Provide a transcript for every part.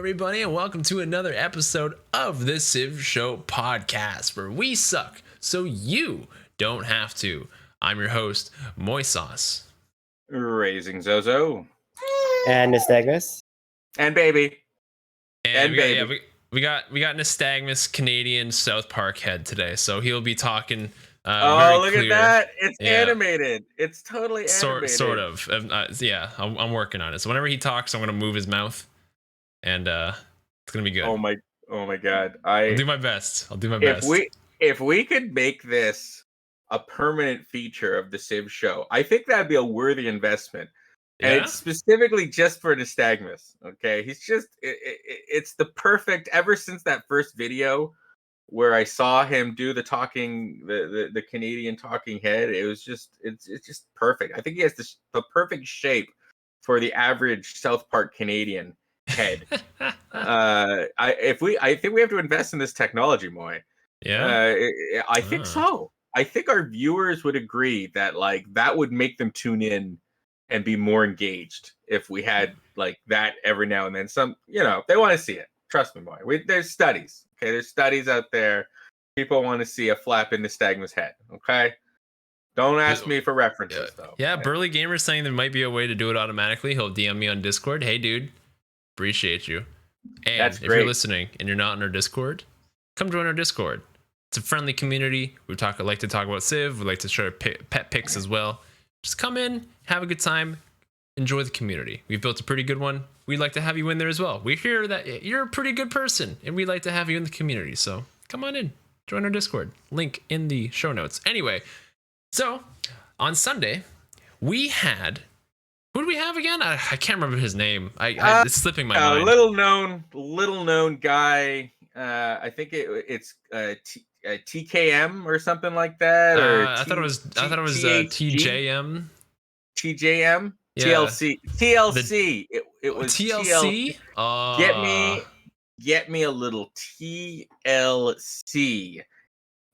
everybody, and welcome to another episode of the TheCivShow podcast, where we suck so you don't have to. I'm your host, MoySauce. Razing Zozo. And Nystagmus. And baby. And we got Nystagmus, Canadian South Park head today, so he'll be talking. Look at that! It's animated. It's totally animated. Sort of. Yeah, I'm working on it. So whenever he talks, I'm gonna move his mouth, and it's gonna be good. Oh my god! I'll do my best. If we could make this a permanent feature of the TheCivShow, I think that'd be a worthy investment. And it's specifically just for Nystagmus. Okay, he's just it's the perfect. Ever since that first video where I saw him do the talking, the Canadian talking head, it's just perfect. I think he has the perfect shape for the average South Park Canadian head. I think we have to invest in this technology, Moy. Yeah, I think so. I think our viewers would agree that that would make them tune in and be more engaged if we had that every now and then. Some, they want to see it. Trust me, Moy. There's studies. Okay, there's studies out there. People want to see a flap in the Nystagmus head. Okay, don't ask me for references though. Yeah, Burly Gamer's saying there might be a way to do it automatically. He'll DM me on Discord. Hey, dude, appreciate you. And That's if great. You're listening and you're not in our Discord, come join our Discord. It's a friendly community. We like to talk about Civ. We like to share pet pics as well. Just come in, have a good time, enjoy the community. We've built a pretty good one. We'd like to have you in there as well. We hear that you're a pretty good person, and we'd like to have you in the community. So come on in, join our Discord. Link in the show notes. Anyway, so on Sunday, we had... Who do we have again? I can't remember his name. It's slipping my mind. Little known guy. I think it's TKM or something like that. Or I thought it was TJM. TJM. Yeah. TLC. It was TLC. Get me a little TLC,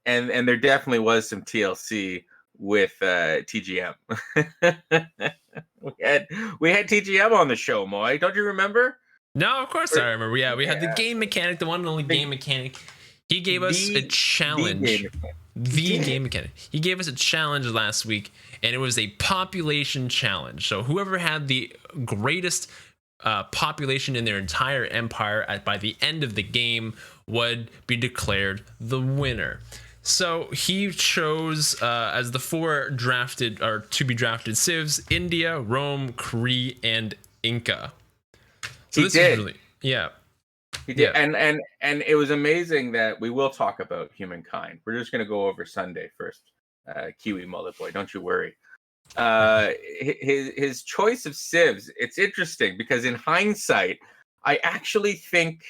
and there definitely was some TLC with TGM. we had TGM on the show, Moy. Don't you remember? No, of course I remember. Yeah, we had the game mechanic, the one and only game mechanic. He gave us a challenge. The game mechanic. He gave us a challenge last week, and it was a population challenge. So whoever had the greatest population in their entire empire by the end of the game would be declared the winner. So he chose as the four drafted or to be drafted civs: India, Rome, Cree, and Inca. So he did. He did. Yeah. And it was amazing that we will talk about humankind. We're just going to go over Sunday first. KiwiMulletboy, don't you worry. His choice of civs, it's interesting because in hindsight, I actually think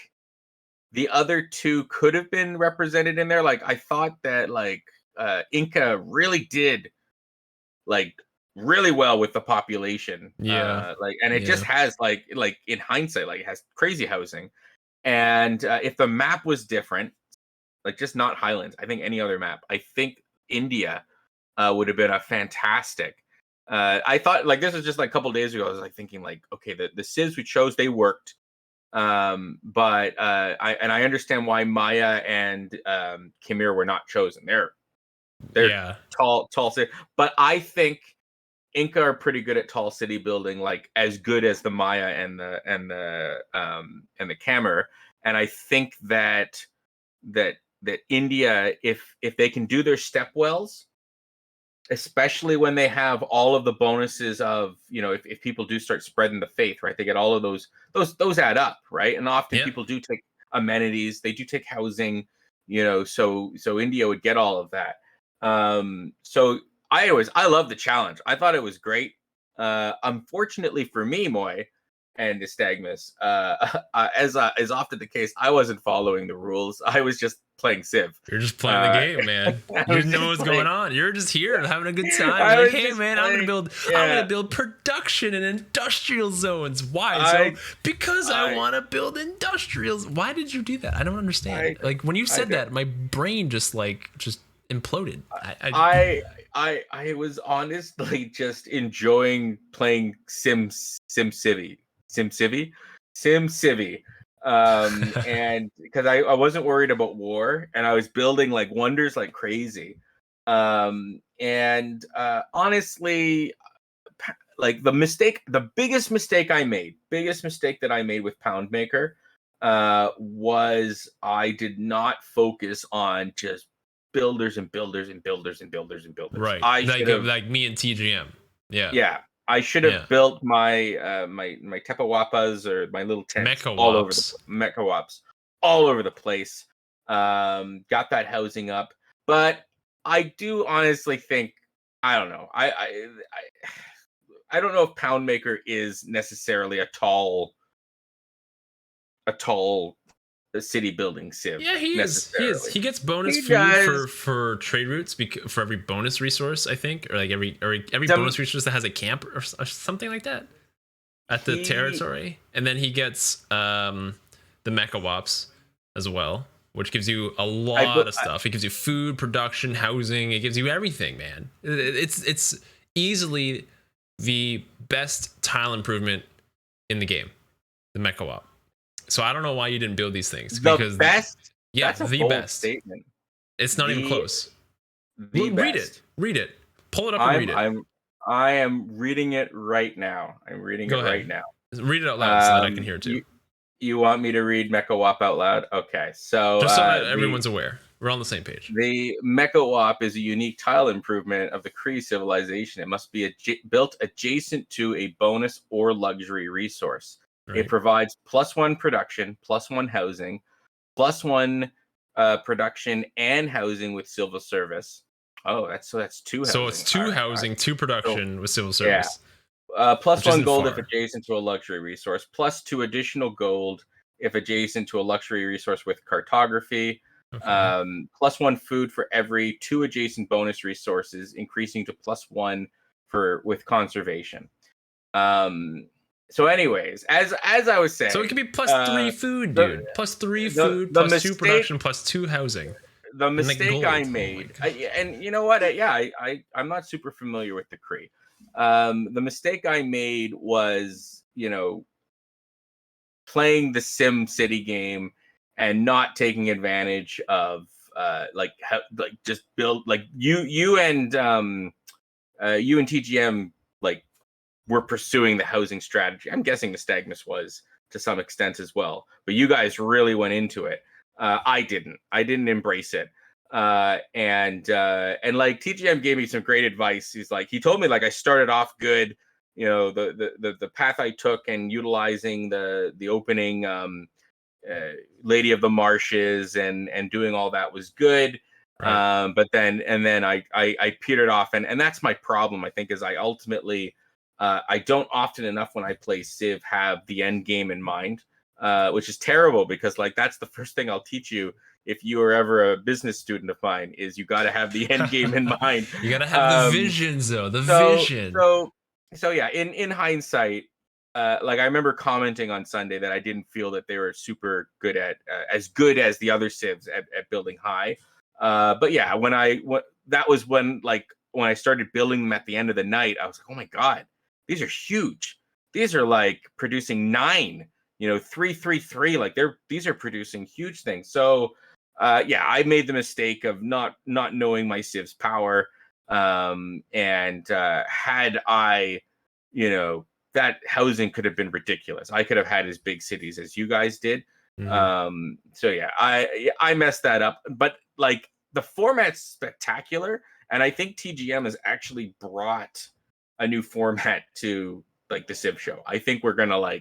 the other two could have been represented in there. I thought that Inca really did really well with the population. And it just has in hindsight, it has crazy housing. And if the map was different, just not Highlands, I think any other map, I think India would have been a fantastic. I thought this was just a couple days ago. I was thinking okay, the civs we chose, they worked. But I understand why Maya and Khmer were not chosen. They're tall city, but I think Inca are pretty good at tall city building, as good as the Maya and the Khmer. And I think that India, if they can do their step wells, especially when they have all of the bonuses of, if people do start spreading the faith, right? They get all of those add up, right? And often people do take amenities, they do take housing, so India would get all of that. So I love the challenge. I thought it was great. Unfortunately for me, Moy and Nystagmus, as often the case, I wasn't following the rules. I was just playing Civ. You're just playing the game, man. You didn't know what's going on. You're just here having a good time. Hey, man, I'm gonna build production and industrial zones. Why? Because I want to build industrials. Why did you do that? I don't understand. When you said that, my brain just imploded. I was honestly just enjoying playing SimCivvy. And because I wasn't worried about war, and I was building like wonders like crazy. And honestly, like the biggest mistake that I made with Poundmaker was I did not focus on just builders and builders and builders and builders and builders. Right. I should have, like me and TGM. Yeah. yeah, I should have built my my Tepawapas or my little tents all over the Mechawaps all over the place. Got that housing up, but I do honestly think, I don't know. I don't know if Poundmaker is necessarily a tall city building civ. Yeah, he is. He gets bonus for trade routes for every bonus resource, I think, or like every bonus resource that has a camp or something like that at the territory. And then he gets the Mecha Wops as well, which gives you a lot of stuff. It gives you food, production, housing. It gives you everything, man. It's easily the best tile improvement in the game, the Mecha Wop. So I don't know why you didn't build these things. Because best? Yeah, that's the best statement. It's not even close. Read it. Pull it up and read it. I am reading it right now. Right now. Read it out loud so that I can hear it too. You want me to read Mecha Wop out loud? Okay, so just so that everyone's aware. We're on the same page. The Mecha Wop is a unique tile improvement of the Kree civilization. It must be built adjacent to a bonus or luxury resource. Right. It provides +1 production, +1 housing, +1 production and housing with civil service. Oh, that's 2 housing. So it's 2 housing, 2 production with civil service. Yeah. +1 gold if adjacent to a luxury resource, +2 additional gold if adjacent to a luxury resource with cartography. Okay. +1 food for every 2 adjacent bonus resources, increasing to +1 with conservation. So anyways, as I was saying, so it could be +3 food, dude. +3 food, +2 production, +2 housing. The mistake I made, and you know what? I'm not super familiar with the Kree. The mistake I made was, playing the Sim City game and not taking advantage of just build like you and TGM were pursuing the housing strategy. I'm guessing Nystagmus was to some extent as well, but you guys really went into it. I didn't embrace it. And like TGM gave me some great advice. He told me I started off good, the path I took and utilizing the opening Lady of the Marshes and doing all that was good. Right. But then I petered off, and that's my problem, I think, is I ultimately I don't often enough when I play Civ have the end game in mind, which is terrible because that's the first thing I'll teach you if you are ever a business student of mine, is you got to have the end game in mind. You got to have the visions, though. Vision. So yeah, in hindsight, I remember commenting on Sunday that I didn't feel that they were super good at as good as the other Civs at building high. But yeah, when I started building them at the end of the night, I was like, oh my god, these are huge. These are producing 9, 3, 3, 3. These are producing huge things. So yeah, I made the mistake of not knowing my Civ's power. And had I, that housing could have been ridiculous. I could have had as big cities as you guys did. Mm-hmm. So yeah, I messed that up. But the format's spectacular, and I think TGM has actually brought a new format to the TheCivShow. I think we're gonna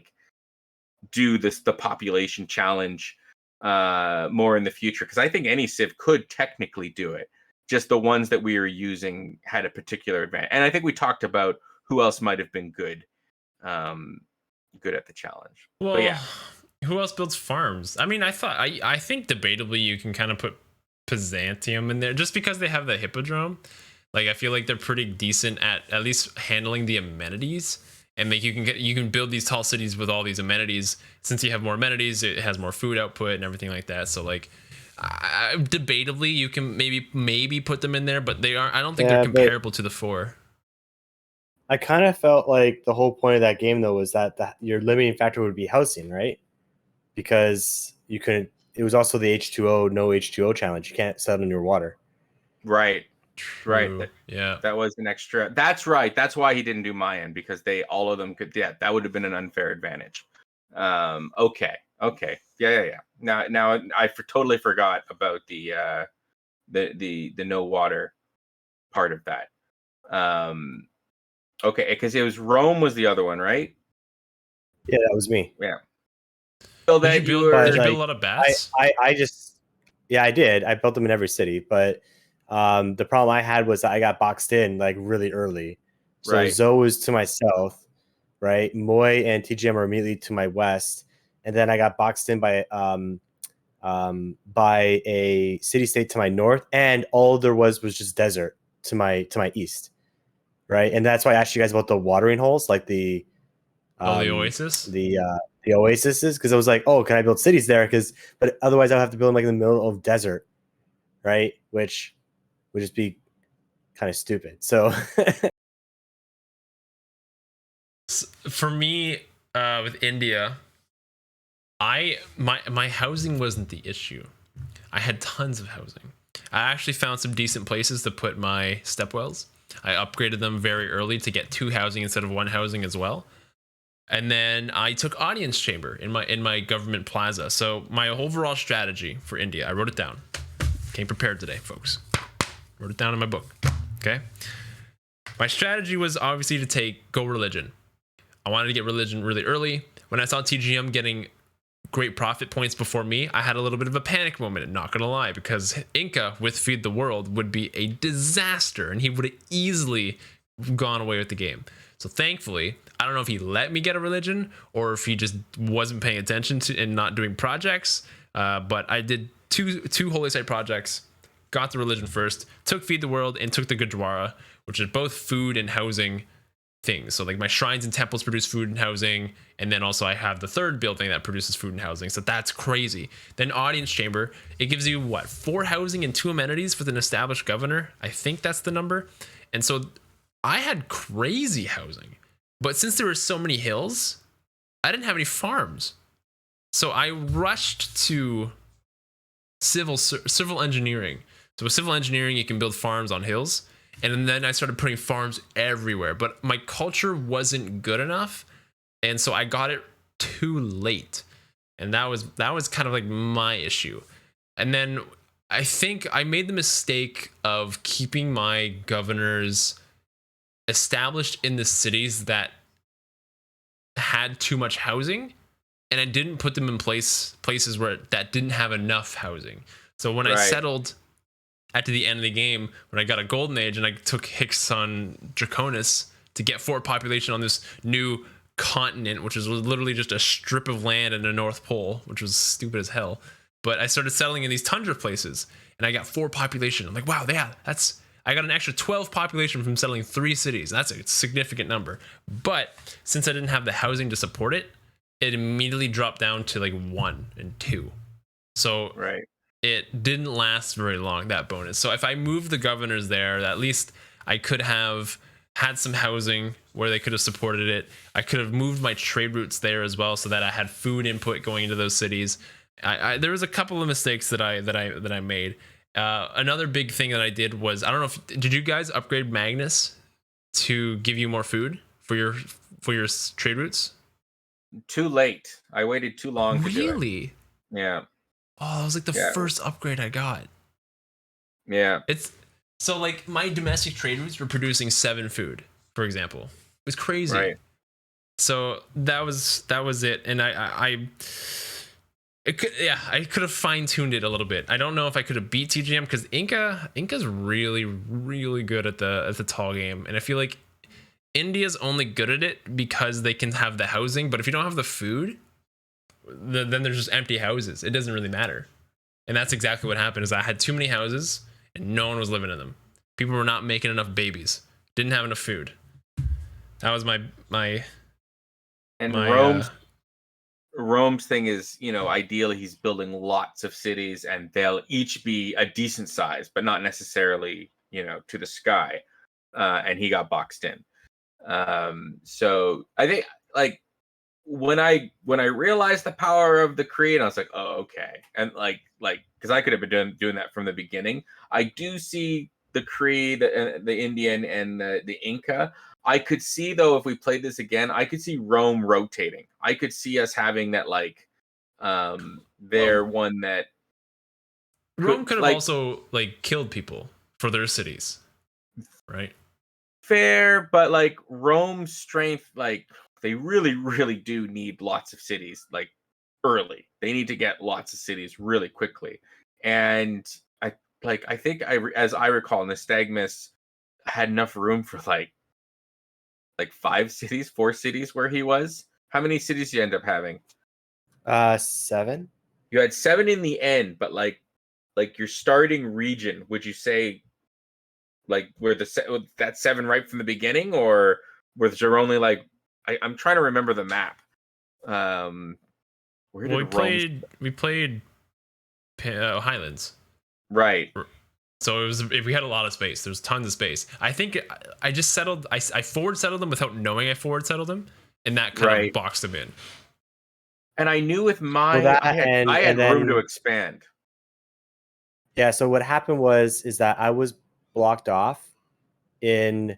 do the population challenge more in the future, because I think any Civ could technically do it. Just the ones that we were using had a particular advantage, and I think we talked about who else might have been good at the challenge. Well, but yeah, who else builds farms? I mean, I think debatably you can kind of put Byzantium in there just because they have the Hippodrome. I feel like they're pretty decent at least handling the amenities, and you can build these tall cities with all these amenities. Since you have more amenities, it has more food output and everything like that. So debatably you can maybe put them in there, but they aren't. I don't think they're comparable to the 4. I kind of felt like the whole point of that game though was that your limiting factor would be housing, right? because you couldn't. It was also the H2O no H2O challenge. You can't settle in your water. Right. True. Right. Yeah. That was an extra. That's right. That's why he didn't do Mayan, because all of them could. Yeah, that would have been an unfair advantage. Okay. Yeah. Now I totally forgot about the no water part of that. Okay, because it was Rome was the other one, right? Yeah, that was me. Yeah. So Did that you build, you were. did you build a lot of bats? I just, yeah, I did. I built them in every city, but the problem I had was I got boxed in like really early. So Right. Zoe was to my south, right? Moy and TGM are immediately to my west, and then I got boxed in by a city state to my north, and all there was just desert to my east, right? And that's why I asked you guys about the watering holes, like the The Oasis? the oases, because I was like, oh, can I build cities there? But otherwise I'll have to build them like in the middle of desert, right? Which would just be kind of stupid. So For me, with India, my housing wasn't the issue. I had tons of housing. I actually found some decent places to put my stepwells. I upgraded them very early to get 2 housing instead of 1 housing as well. And then I took audience chamber in my government plaza. So my overall strategy for India, I wrote it down. Came prepared today, folks. Wrote it down in my book. Okay. My strategy was obviously to go religion. I wanted to get religion really early. When I saw TGM getting great profit points before me, I had a little bit of a panic moment, not gonna lie, because Inca with Feed the World would be a disaster and he would have easily gone away with the game. So thankfully, I don't know if he let me get a religion or if he just wasn't paying attention to and not doing projects, but I did two holy site projects, got the religion first, took Feed the World, and took the Gurdwara, which is both food and housing things. So like my shrines and temples produce food and housing, and then also I have the third building that produces food and housing. So that's crazy. Then audience chamber, it gives you what, 4 housing and 2 amenities with an established governor. I think that's the number. And so I had crazy housing, but since there were so many hills, I didn't have any farms. So I rushed to civil engineering. So with civil engineering, you can build farms on hills. And then I started putting farms everywhere, but my culture wasn't good enough. And so I got it too late. And that was kind of like my issue. And then I think I made the mistake of keeping my governors established in the cities that had too much housing, and I didn't put them in places where that didn't have enough housing. So when I settled at the end of the game, when I got a golden age and I took Hicks on Draconis to get 4 population on this new continent, which was literally just a strip of land in the North Pole, which was stupid as hell. But I started settling in these tundra places and I got 4 population. I'm like, wow, yeah, I got an extra 12 population from settling 3 cities. That's a significant number. But since I didn't have the housing to support it, it immediately dropped down to like 1 and 2. So it didn't last very long, that bonus. So if I moved the governors there, at least I could have had some housing where they could have supported it. I could have moved my trade routes there as well, so that I had food input going into those cities. There was a couple of mistakes that I made. Another big thing that I did was, I don't know if did you guys upgrade Magnus to give you more food for your trade routes? Too late. I waited too long to do it. Really? Yeah. Oh, that was like the first upgrade I got. Yeah. It's so like my domestic trade routes were producing 7 food, for example. It was crazy. Right. So that was it, and I could have fine-tuned it a little bit. I don't know if I could have beat TGM because Inca's really, really good at the tall game, and I feel like India's only good at it because they can have the housing, but if you don't have the food, then there's just empty houses. It doesn't really matter. And that's exactly what happened. Is I had too many houses and no one was living in them. People were not making enough babies. Didn't have enough food. That was my Rome's thing is, ideally he's building lots of cities and they'll each be a decent size, but not necessarily, to the sky. And he got boxed in. So I think when I realized the power of the Kree, and I was like, oh, okay, and like because I could have been doing that from the beginning. I do see the Kree, the Indian, and the Inca. I could see though, if we played this again, I could see Rome rotating. I could see us having that like their one that Rome could have like also like killed people for their cities, right? fair, but like Rome's strength, like they really do need lots of cities like early. They need to get lots of cities really quickly. And I think as I recall, Nystagmus had enough room for like 5 cities, 4 cities where he was. How many cities did you end up having? 7. You had 7 in the end, but like your starting region, would you say like were that 7 right from the beginning, or was there only like I'm trying to remember the map. Where Well, did Rome? we played Highlands, Right. so it was we had a lot of space. There's tons of space. I think I just settled. I forward settled them without knowing I forward settled them, and that kind of boxed them in. And I knew with my Well, that I had and room to then expand. yeah. So what happened is that I was blocked off in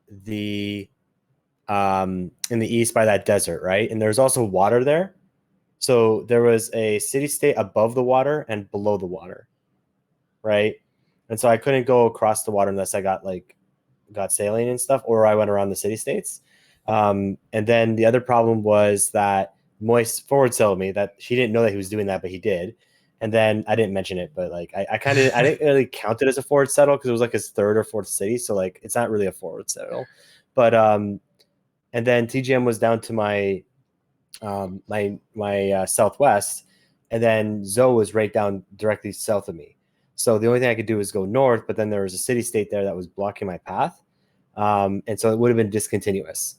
the east by that desert, right? And there's also water there. So there was a city state above the water and below the water, right? And so I couldn't go across the water unless I got sailing and stuff, or I went around the city states. And then the other problem was that Moist forward settled me that she didn't know that he was doing that, but he did. And then I didn't mention it, but like I didn't really count it as a forward settle because it was like his 3rd or 4th city, so like it's not really a forward settle. But and then TGM was down to my southwest, and then Zoe was right down directly south of me. So the only thing I could do was go north, but then there was a city state there that was blocking my path, and so it would have been discontinuous.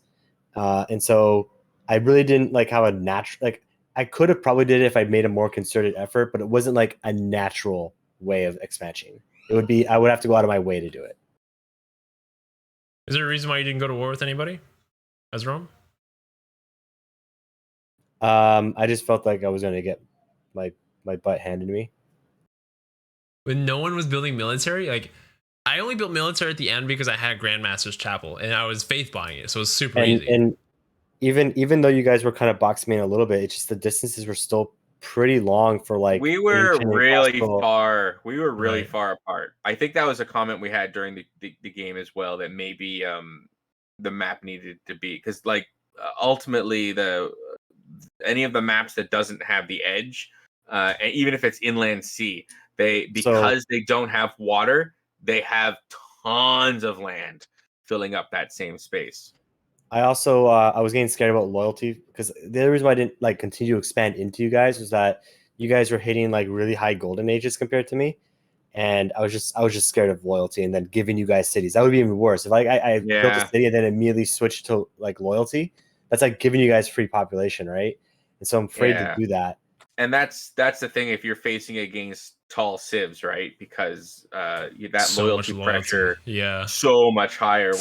And so I really didn't like how a natural like I could have probably did it if I made a more concerted effort, but it wasn't like a natural way of expansion. It would be I would have to go out of my way to do it. Is there a reason why you didn't go to war with anybody as Rome? I just felt like I was going to get my butt handed to me. When no one was building military, like I only built military at the end because I had Grandmaster's Chapel and I was faith buying it, so it was super easy. And even though you guys were kind of boxing me in a little bit, it's just the distances were still pretty long for like We were really far. We were really Right. far apart. I think that was a comment we had during the game as well, that maybe the map needed to be, because like ultimately any of the maps that doesn't have the edge, and even if it's inland sea, because they don't have water, they have tons of land filling up that same space. I also I was getting scared about loyalty because the other reason why I didn't like continue to expand into you guys was that you guys were hitting like really high golden ages compared to me, and I was just scared of loyalty and then giving you guys cities. That would be even worse if I built a city and then immediately switched to like loyalty. That's like giving you guys free population, right? And so I'm afraid to do that. And that's the thing if you're facing against tall civs, right? Because that So loyalty pressure, so much higher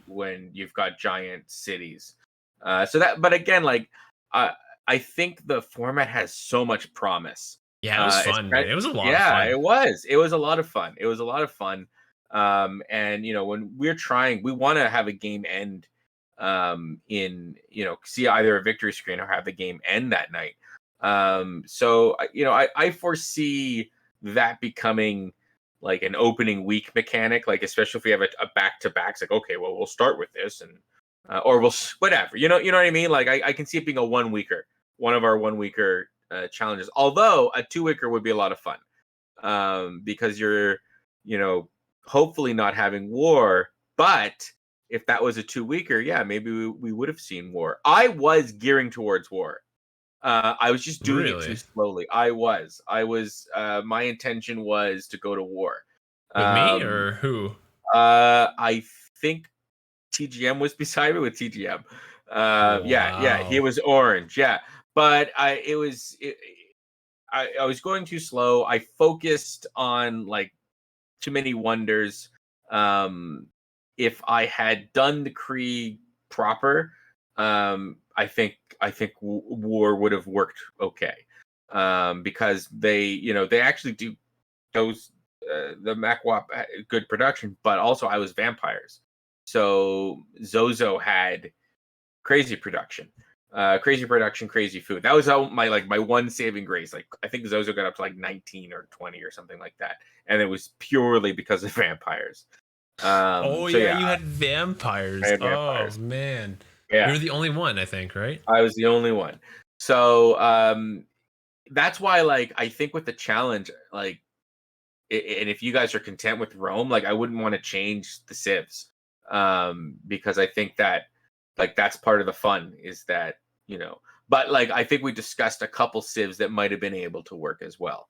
when you've got giant cities. But again, like I think the format has so much promise. Yeah, it was fun. Man. It was a lot of fun. It was. It was a lot of fun. It was a lot of fun. And when we're trying, we want to have a game end in see either a victory screen or have the game end that night. So I foresee that becoming like an opening week mechanic, like especially if we have a back-to-back. It's like, okay, well, we'll start with this and or we'll whatever, you know what I mean? Like I can see it being a one of our 1 weeker challenges, although a 2 weeker would be a lot of fun, because you're hopefully not having war. But if that was a 2 weeker, yeah, maybe we would have seen war. I was gearing towards war. I was just doing it too slowly. I was. My intention was to go to war. With me or who? I think TGM was beside me with TGM. Wow. Yeah, he was orange. Yeah, but I was going too slow. I focused on like too many wonders. If I had done the Kree proper, I think War would have worked okay, because they actually do those the MacWap good production, but also I was vampires, so Zozo had crazy production. Crazy food. That was my one saving grace. Like I think Zozo got up to like 19 or 20 or something like that, and it was purely because of vampires. Oh So yeah, you had vampires. I had vampires. Oh man, Yeah, you're the only one, I think, right? I was the only one. So that's why, like, I think with the challenge, like, and if you guys are content with Rome, like, I wouldn't want to change the civs, because I think that, like, that's part of the fun is that, but like I think we discussed a couple civs that might have been able to work as well.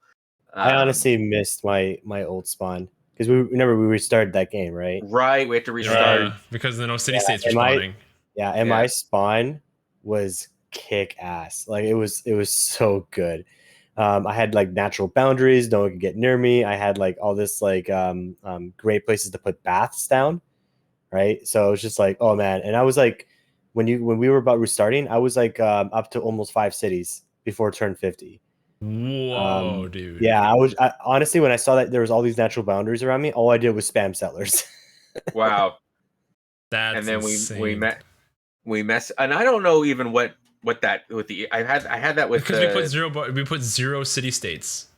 I honestly missed my old spawn because we restarted that game, right? Right, we had to restart. Yeah, because the no city states were spawning. My spawn was kick ass. Like it was so good. I had like natural boundaries, no one could get near me. I had like all this like great places to put baths down, right? So it was just like, oh man. And I was like, when we were about restarting, I was like up to almost 5 cities before turn 50. Whoa, dude. Yeah, honestly, when I saw that there was all these natural boundaries around me, all I did was spam settlers. Wow. That's And then insane. we mess, and I don't know even what that with the I had that with because we put 0 city states.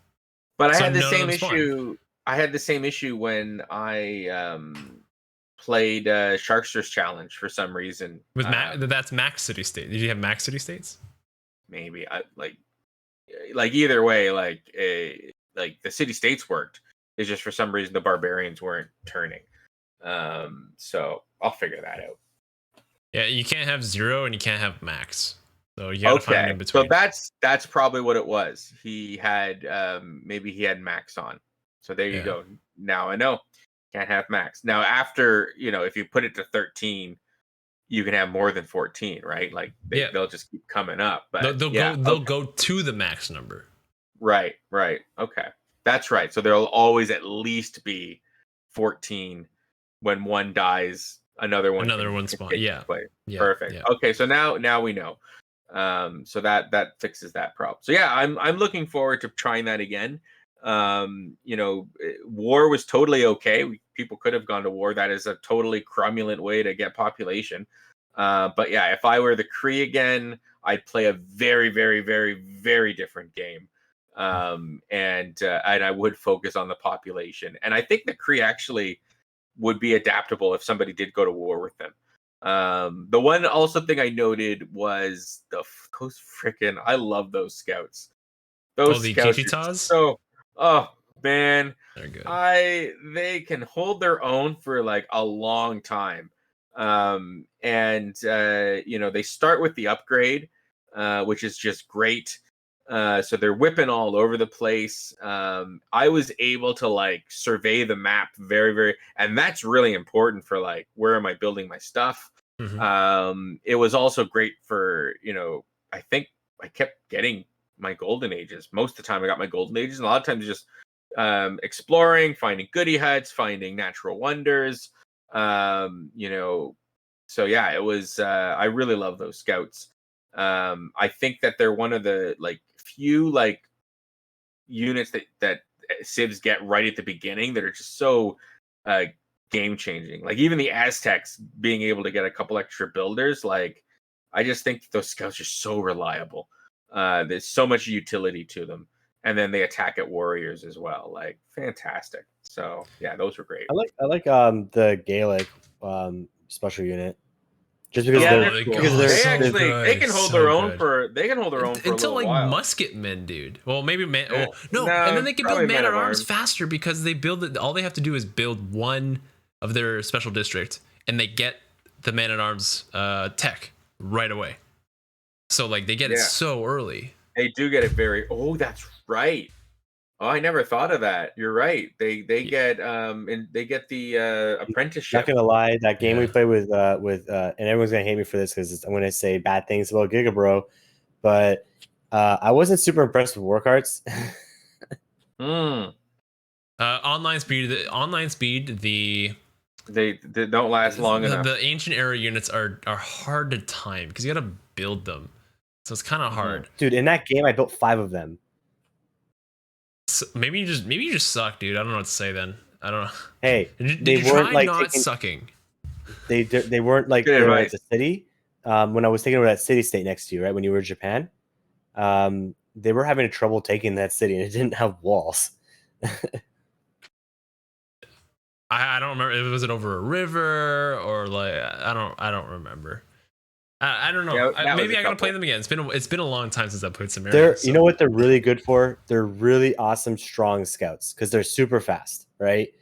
But I So had the none of same them spawn. issue. I had the same issue when I played Sharkster's Challenge for some reason. With that's max city state. Did you have max city states? Maybe I like either way, like the city states worked. It's just for some reason the barbarians weren't turning. So I'll figure that out. Yeah, you can't have 0 and you can't have max. So you gotta find in between. So that's probably what it was. He had maybe he had max on. So there you go. Now I know. Can't have max. Now after, if you put it to 13, you can have more than 14, right? Like they'll just keep coming up. But they'll go to the max number. Right. Okay. That's right. So there'll always at least be 14 when one dies, another one spawn. Yeah. Perfect. Yeah. Okay, so now we know. So that fixes that problem. So yeah, I'm looking forward to trying that again. War was totally okay. People could have gone to war. That is a totally cromulent way to get population. But yeah, if I were the Kree again, I'd play a very, very, very, very different game. And I would focus on the population. And I think the Kree actually would be adaptable if somebody did go to war with them. The one also thing I noted was those freaking, I love those scouts. Those scouts are so, oh man, they're good. They can hold their own for like a long time. And they start with the upgrade, which is just great. So they're whipping all over the place. I was able to like survey the map very, very, and that's really important for like, where am I building my stuff? Mm-hmm. It was also great for, I think I kept getting my golden ages. Most of the time I got my golden ages, and a lot of times just exploring, finding goodie huts, finding natural wonders. So yeah, it was, I really love those scouts. I think that they're one of the like few like units that civs get right at the beginning that are just so game changing. Like even the Aztecs being able to get a couple extra builders, like I just think those scouts are so reliable. There's so much utility to them, and then they attack at warriors as well. Like fantastic. So yeah, those were great. I like the Gaelic special unit. Just because they can hold their own for until like while. musketmen, dude. Well, maybe and then they can build man at arms faster because they build it. All they have to do is build one of their special district, and they get the man at arms tech right away. So like they get it so early. They do get it very. Oh, that's right. Oh, I never thought of that. You're right. They get and they get the apprenticeship. Not gonna lie, that game we played with and everyone's gonna hate me for this because I'm gonna say bad things about Giga Bro, but I wasn't super impressed with war carts. Online speed. The They don't last long enough. The ancient era units are hard to time because you got to build them, so it's kind of hard. Dude, in that game, I built 5 of them. So maybe you just suck, dude. I don't know what to say then. I don't know. Hey, did they you weren't try like not sucking? They weren't like Good they were at advice. the city. When I was taking over that city state next to you, right when you were in Japan, they were having trouble taking that city, and it didn't have walls. I don't remember. Was it over a river or like I don't remember. I don't know. Yeah, Maybe I gotta play them again. It's been a long time since I played some They're areas. you know what they're really good for? They're really awesome, strong scouts because they're super fast, right?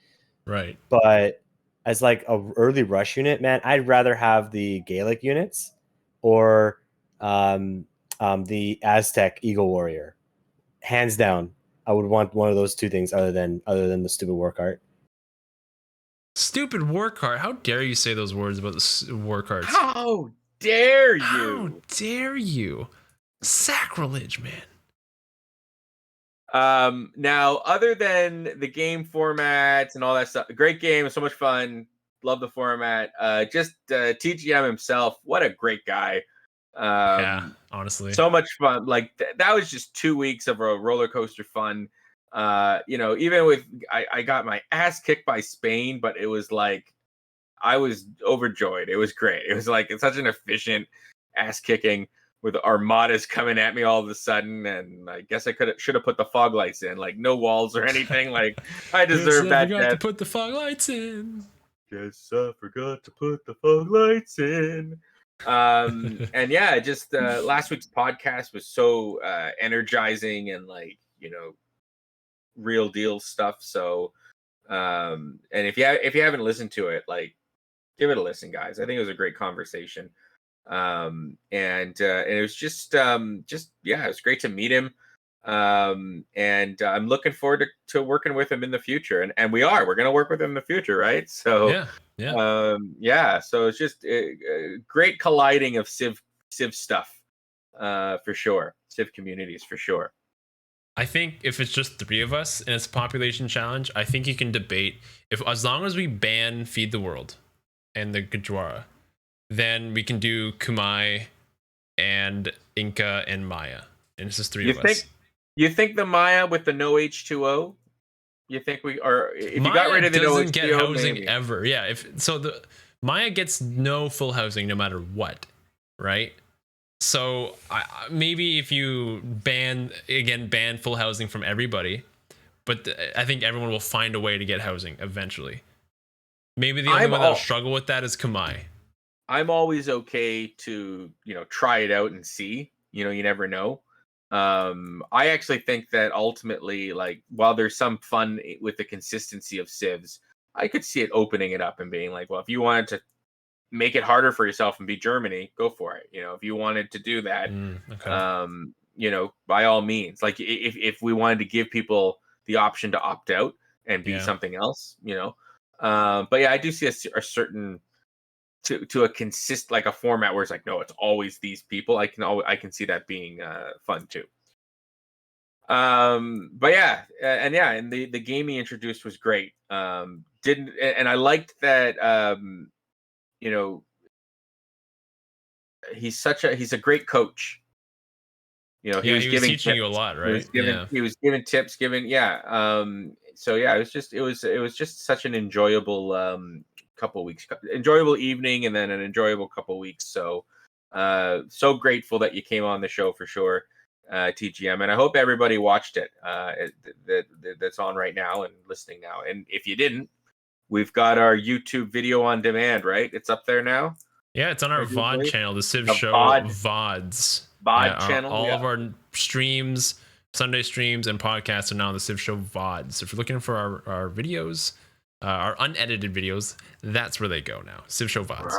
Right. But as like a early rush unit, man, I'd rather have the Gaelic units or the Aztec Eagle Warrior. Hands down, I would want one of those two things other than the stupid war cart. Stupid war cart. How dare you say those words about the war carts? How dare you? How dare you? Sacrilege, man. Now, other than the game formats and all that stuff, great game, so much fun. Love the format. Just TGM himself, what a great guy. Yeah, honestly, so much fun. Like that was just 2 weeks of a roller coaster fun. Even with I got my ass kicked by Spain, but it was like I was overjoyed. It was great. It was like it's such an efficient ass kicking with armadas coming at me all of a sudden, and I guess I should have put the fog lights in, like no walls or anything. Like I deserve that. I forgot to put the fog lights in. Yes, I forgot to put the fog lights in. And yeah, just last week's podcast was so energizing and like real deal stuff. So and if you haven't listened to it, like give it a listen, guys. I think it was a great conversation. And it was just yeah, it was great to meet him. And I'm looking forward to working with him in the future, and we're going to work with him in the future, right? So yeah, so it's just a great colliding of civ stuff, for sure. Civ communities for sure. I think if it's just 3 of us and it's a population challenge, I think you can debate if as long as we ban Feed the World and the Gajwara, then we can do Kumai and Inca and Maya, and it's just 3 of us. You think the Maya with the no H2O? You think we are? If Maya you got rid of the no doesn't H2O, get housing maybe. ever. Yeah, the Maya gets no full housing no matter what, right? So maybe if you ban full housing from everybody, but I think everyone will find a way to get housing eventually. Maybe the only one that'll struggle with that is Kamai. I'm always okay to try it out and see. You never know. I actually think that ultimately, like, while there's some fun with the consistency of civs, I could see it opening it up and being like, well, if you wanted to make it harder for yourself and be Germany, go for it. If you wanted to do that, okay. By all means. Like if we wanted to give people the option to opt out and be something else, but yeah, I do see a certain to a like a format where it's like, no, it's always these people. I can see that being fun too. But yeah, and the game he introduced was great. And I liked that he's a great coach. He was teaching tips. you a lot, right? He was giving tips, so yeah, it was just such an enjoyable couple weeks, enjoyable evening, and then an enjoyable couple weeks. So so grateful that you came on the show for sure, TGM, and I hope everybody watched it. That's on right now and listening now. And if you didn't, we've got our YouTube video on demand, right? It's up there now. Yeah, it's on our VOD channel, the CivShow VODs. Channel. All of our streams, Sunday streams, and podcasts are now on the CivShow VODs. So if you're looking for our videos, our unedited videos, that's where they go now. CivShow VODs.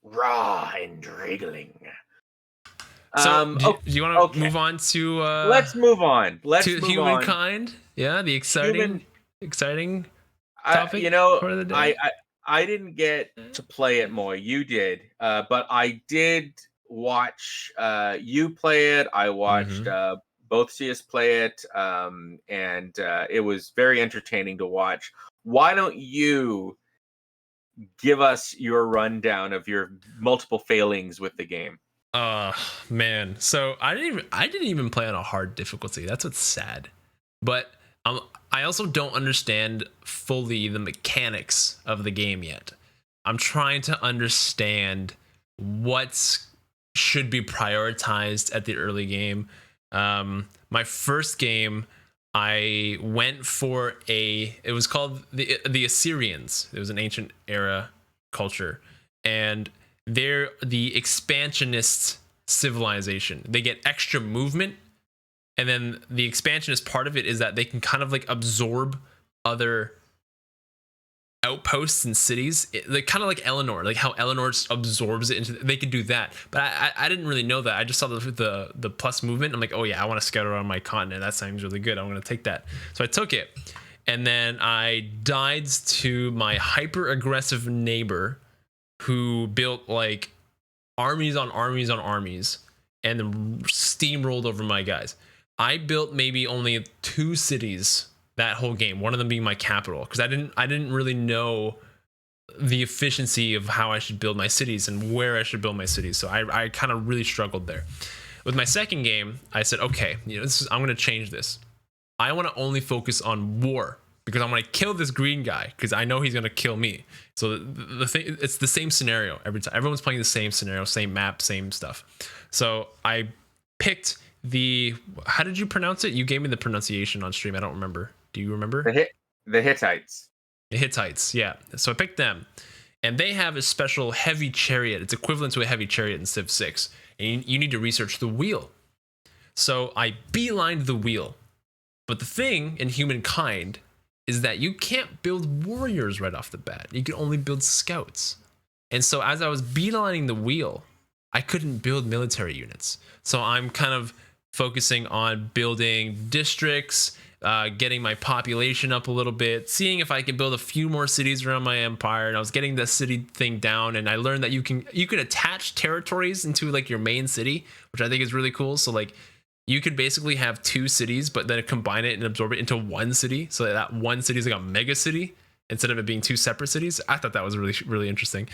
Raw and wriggling. So do you want to move on to? Let's move on. To Humankind. Yeah, the exciting topic. Part of the day. I didn't get to play it, Moy. You did, but I did watch you play it. I watched both see us play it, and it was very entertaining to watch. Why don't you give us your rundown of your multiple failings with the game. Man. So I didn't even play on a hard difficulty. That's what's sad. But I also don't understand fully the mechanics of the game yet. I'm trying to understand what should be prioritized at the early game. My first game, I went for it was called the Assyrians. It was an ancient era culture, and they're the expansionist civilization. They get extra movement, and then the expansionist part of it is that they can kind of like absorb other outposts and cities, like kind of like Eleanor, like how Eleanor absorbs it into. They could do that, but I didn't really know that. I just saw the plus movement. I'm like, oh yeah, I want to scout around my continent. That sounds really good. I'm gonna take that. So I took it, and then I died to my hyper aggressive neighbor, who built like armies on armies on armies, and then steamrolled over my guys. I built maybe only 2 cities that whole game, one of them being my capital, because I didn't really know the efficiency of how I should build my cities and where I should build my cities. So I kind of really struggled there. With my second game, I said, okay, I'm going to change this. I want to only focus on war, because I'm going to kill this green guy because I know he's going to kill me. So the thing, it's the same scenario every time. Everyone's playing the same scenario, same map, same stuff. So I picked how did you pronounce it? You gave me the pronunciation on stream. I don't remember. Do you remember? The Hittites. The Hittites, yeah. So I picked them, and they have a special heavy chariot. It's equivalent to a heavy chariot in Civ 6, and you need to research the wheel. So I beelined the wheel, but the thing in Humankind is that you can't build warriors right off the bat. You can only build scouts. And so as I was beelining the wheel, I couldn't build military units. So I'm kind of focusing on building districts, getting my population up a little bit, seeing if I can build a few more cities around my empire. And I was getting the city thing down, and I learned that you can attach territories into like your main city, which I think is really cool. So like you could basically have 2 cities, but then combine it and absorb it into one city, so that one city is like a mega city instead of it being 2 separate cities. I thought that was really, really interesting.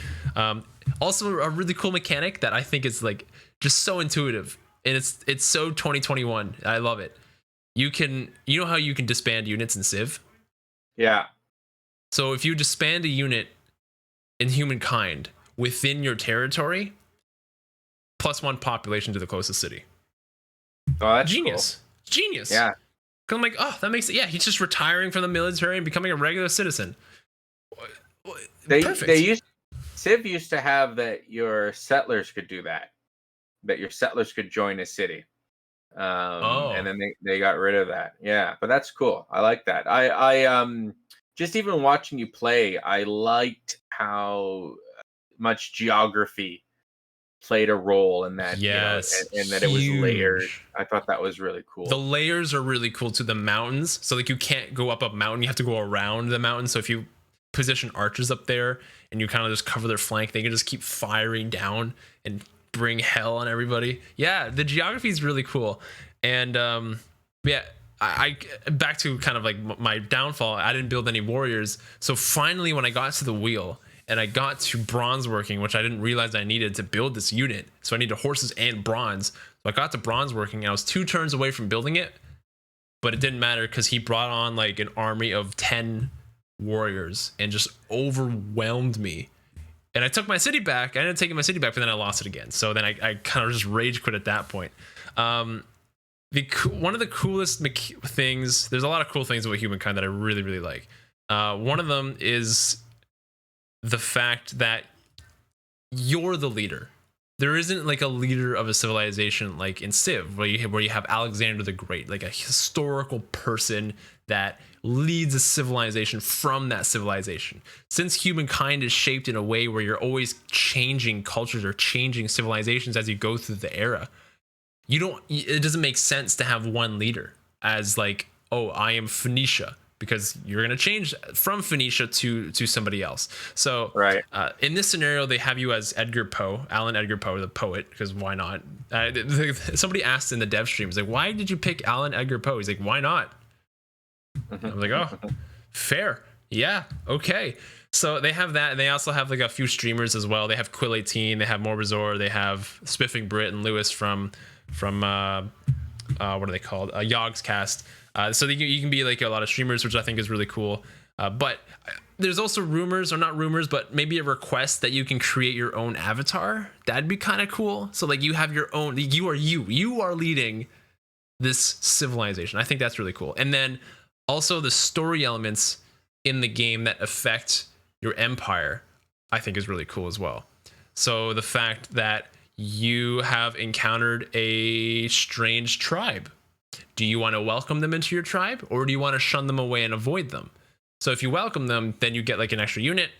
Also a really cool mechanic that I think is like just so intuitive, and it's so 2021. I love it. You know how you can disband units in Civ? Yeah. So if you disband a unit in Humankind within your territory, +1 population to the closest city. Oh, that's genius. Cool. Genius. Yeah. Cause I'm like, oh, that makes it. Yeah, he's just retiring from the military and becoming a regular citizen. Perfect. Civ used to have that your settlers could do that your settlers could join a city. And then they got rid of that. Yeah, but that's cool. I like that. I just even watching you play, I liked how much geography played a role in that. Yes, and that it was layered. I thought that was really cool. The layers are really cool to the mountains. So like you can't go up a mountain, you have to go around the mountain. So if you position archers up there and you kind of just cover their flank, they can just keep firing down and bring hell on everybody. Yeah, the geography is really cool. And yeah, I back to kind of like my downfall. I didn't build any warriors. So finally, when I got to the wheel and I got to bronze working, which I didn't realize I needed to build this unit, so I needed horses and bronze. So I got to bronze working, and I was 2 turns away from building it, but it didn't matter because he brought on like an army of 10 warriors and just overwhelmed me. And I took my city back. I ended up taking my city back, but then I lost it again. So then I kind of just rage quit at that point. One of the coolest things, there's a lot of cool things about Humankind that I really, really like. One of them is the fact that you're the leader. There isn't like a leader of a civilization like in Civ, where you have Alexander the Great, like a historical person that leads a civilization from that civilization. Since Humankind is shaped in a way where you're always changing cultures or changing civilizations as you go through the era, it doesn't make sense to have one leader as like, oh, I am Phoenicia, because you're going to change from Phoenicia to somebody else. So right. In this scenario, they have you as Edgar Poe, Alan Edgar Poe, the poet, because why not? Somebody asked in the dev stream, like, why did you pick Alan Edgar Poe? He's like, why not? I was like, oh, fair. Yeah, okay. So they have that, and they also have like a few streamers as well. They have Quill18, they have Morbizor, they have Spiffing Brit and Lewis from what are they called? Yogg's Cast. So you can be like a lot of streamers, which I think is really cool. But there's also rumors, or not rumors, but maybe a request that you can create your own avatar. That'd be kind of cool. So like you have your own, you are leading this civilization. I think that's really cool. And then also the story elements in the game that affect your empire, I think is really cool as well. So the fact that you have encountered a strange tribe, do you want to welcome them into your tribe, or do you want to shun them away and avoid them? So if you welcome them, then you get like an extra unit,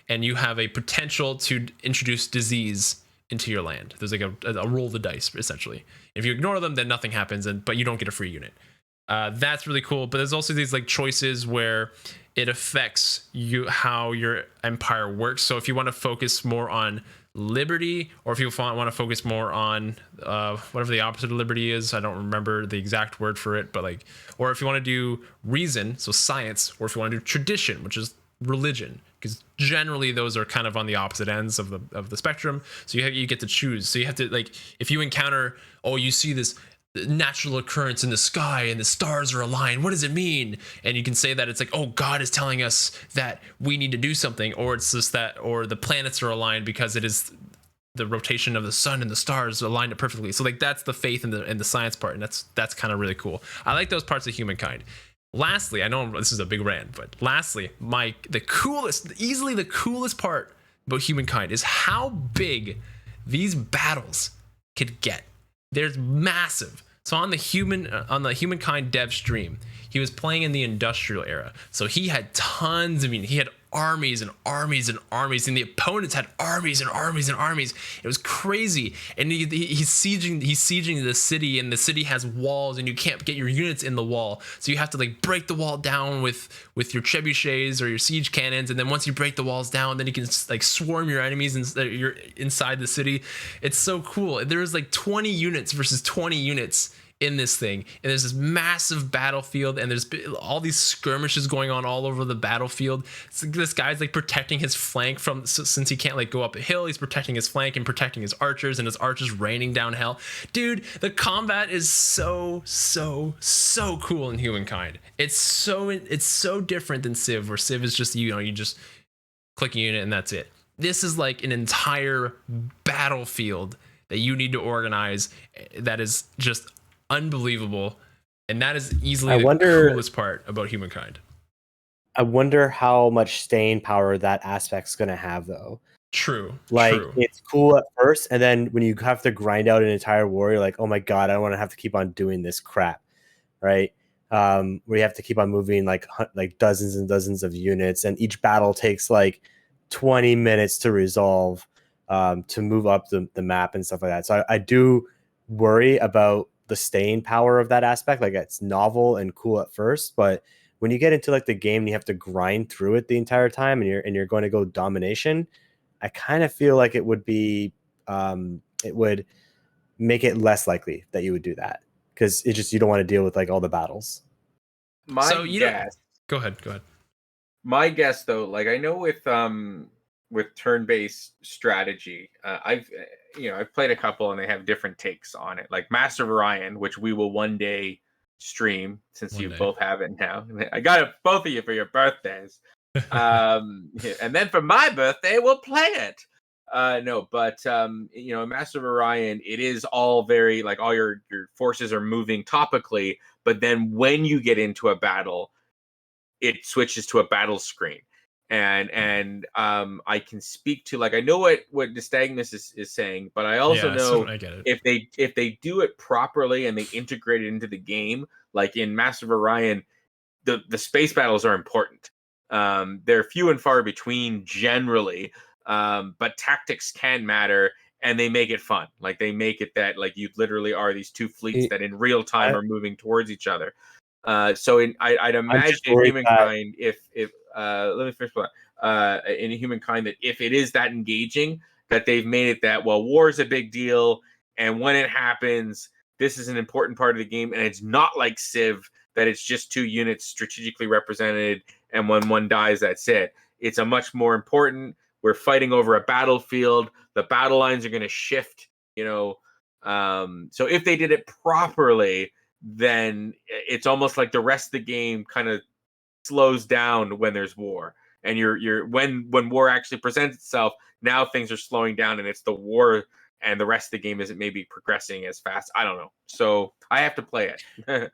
and you have a potential to introduce disease into your land. There's like a roll the dice, essentially. If you ignore them, then nothing happens, but you don't get a free unit. That's really cool. But there's also these like choices where it affects you, how your empire works. So if you want to focus more on liberty, or if you want to focus more on whatever the opposite of liberty is, I don't remember the exact word for it, but like, or if you want to do reason, so science, or if you want to do tradition, which is religion, because generally those are kind of on the opposite ends of the spectrum. So you get to choose. So you have to, like, if you encounter, oh, you see this natural occurrence in the sky and the stars are aligned, what does it mean? And you can say that it's like, oh, God is telling us that we need to do something, or it's just that, or the planets are aligned because it is the rotation of the sun and the stars aligned it perfectly. So like that's the faith and the science part, and that's kind of really cool. I like those parts of humankind. Lastly, I know this is a big rant, but lastly, easily the coolest part about humankind is how big these battles could get. There's massive. So on the humankind dev stream, he was playing in the industrial era. So he had tons of, he had armies and armies and armies, and the opponents had armies and armies and armies. It was crazy. And he's sieging the city, and the city has walls, and you can't get your units in the wall. So you have to like break the wall down with your trebuchets or your siege cannons, and then once you break the walls down, then you can like swarm your enemies and you're inside the city. It's so cool. There's like 20 units versus 20 units in this thing, and there's this massive battlefield, and there's all these skirmishes going on all over the battlefield. So this guy's like protecting his flank since he can't like go up a hill, he's protecting his flank and protecting his archers, and his archers raining down hell. Dude, the combat is so cool in Humankind. It's so different than Civ, where Civ is just you just click a unit and that's it. This is like an entire battlefield that you need to organize, that is just unbelievable, and that is easily the coolest part about Humankind. I wonder how much staying power that aspect's gonna have, though. True. It's cool at first, and then when you have to grind out an entire war, you're like, oh my god, I don't want to have to keep on doing this crap, right? Where you have to keep on moving like dozens and dozens of units, and each battle takes like 20 minutes to resolve, to move up the map and stuff like that. So I do worry about the staying power of that aspect. Like, it's novel and cool at first, but when you get into like the game and you have to grind through it the entire time, and you're going to go domination, I kind of feel like it would be it would make it less likely that you would do that, because you don't want to deal with like all the battles. My guess. Go ahead. My guess, though, like, I know with turn-based strategy, I've played a couple and they have different takes on it. Like Master of Orion, which we will one day stream, since you both have it now. I got it both of you for your birthdays. And then for my birthday, we'll play it. Master of Orion, it is all very like all your forces are moving topically, but then when you get into a battle, it switches to a battle screen. And I can speak to, like, I know what Nystagmus is saying, but I also know I get it. if they do it properly and they integrate it into the game, like in Master of Orion, the space battles are important. They're few and far between generally, but tactics can matter, and they make it fun. Like, they make it that like you literally are these two fleets that in real time are moving towards each other. So I'd imagine in Humankind, if let me finish in Humankind, that if it is that engaging, that they've made it that, well, war is a big deal, and when it happens, this is an important part of the game, and it's not like Civ, that it's just two units strategically represented, and when one dies, that's it. It's a much more important. We're fighting over a battlefield. The battle lines are going to shift. So if they did it properly, then it's almost like the rest of the game kind of slows down when there's war. And when war actually presents itself, now things are slowing down, and it's the war, and the rest of the game isn't maybe progressing as fast. I don't know. So I have to play it.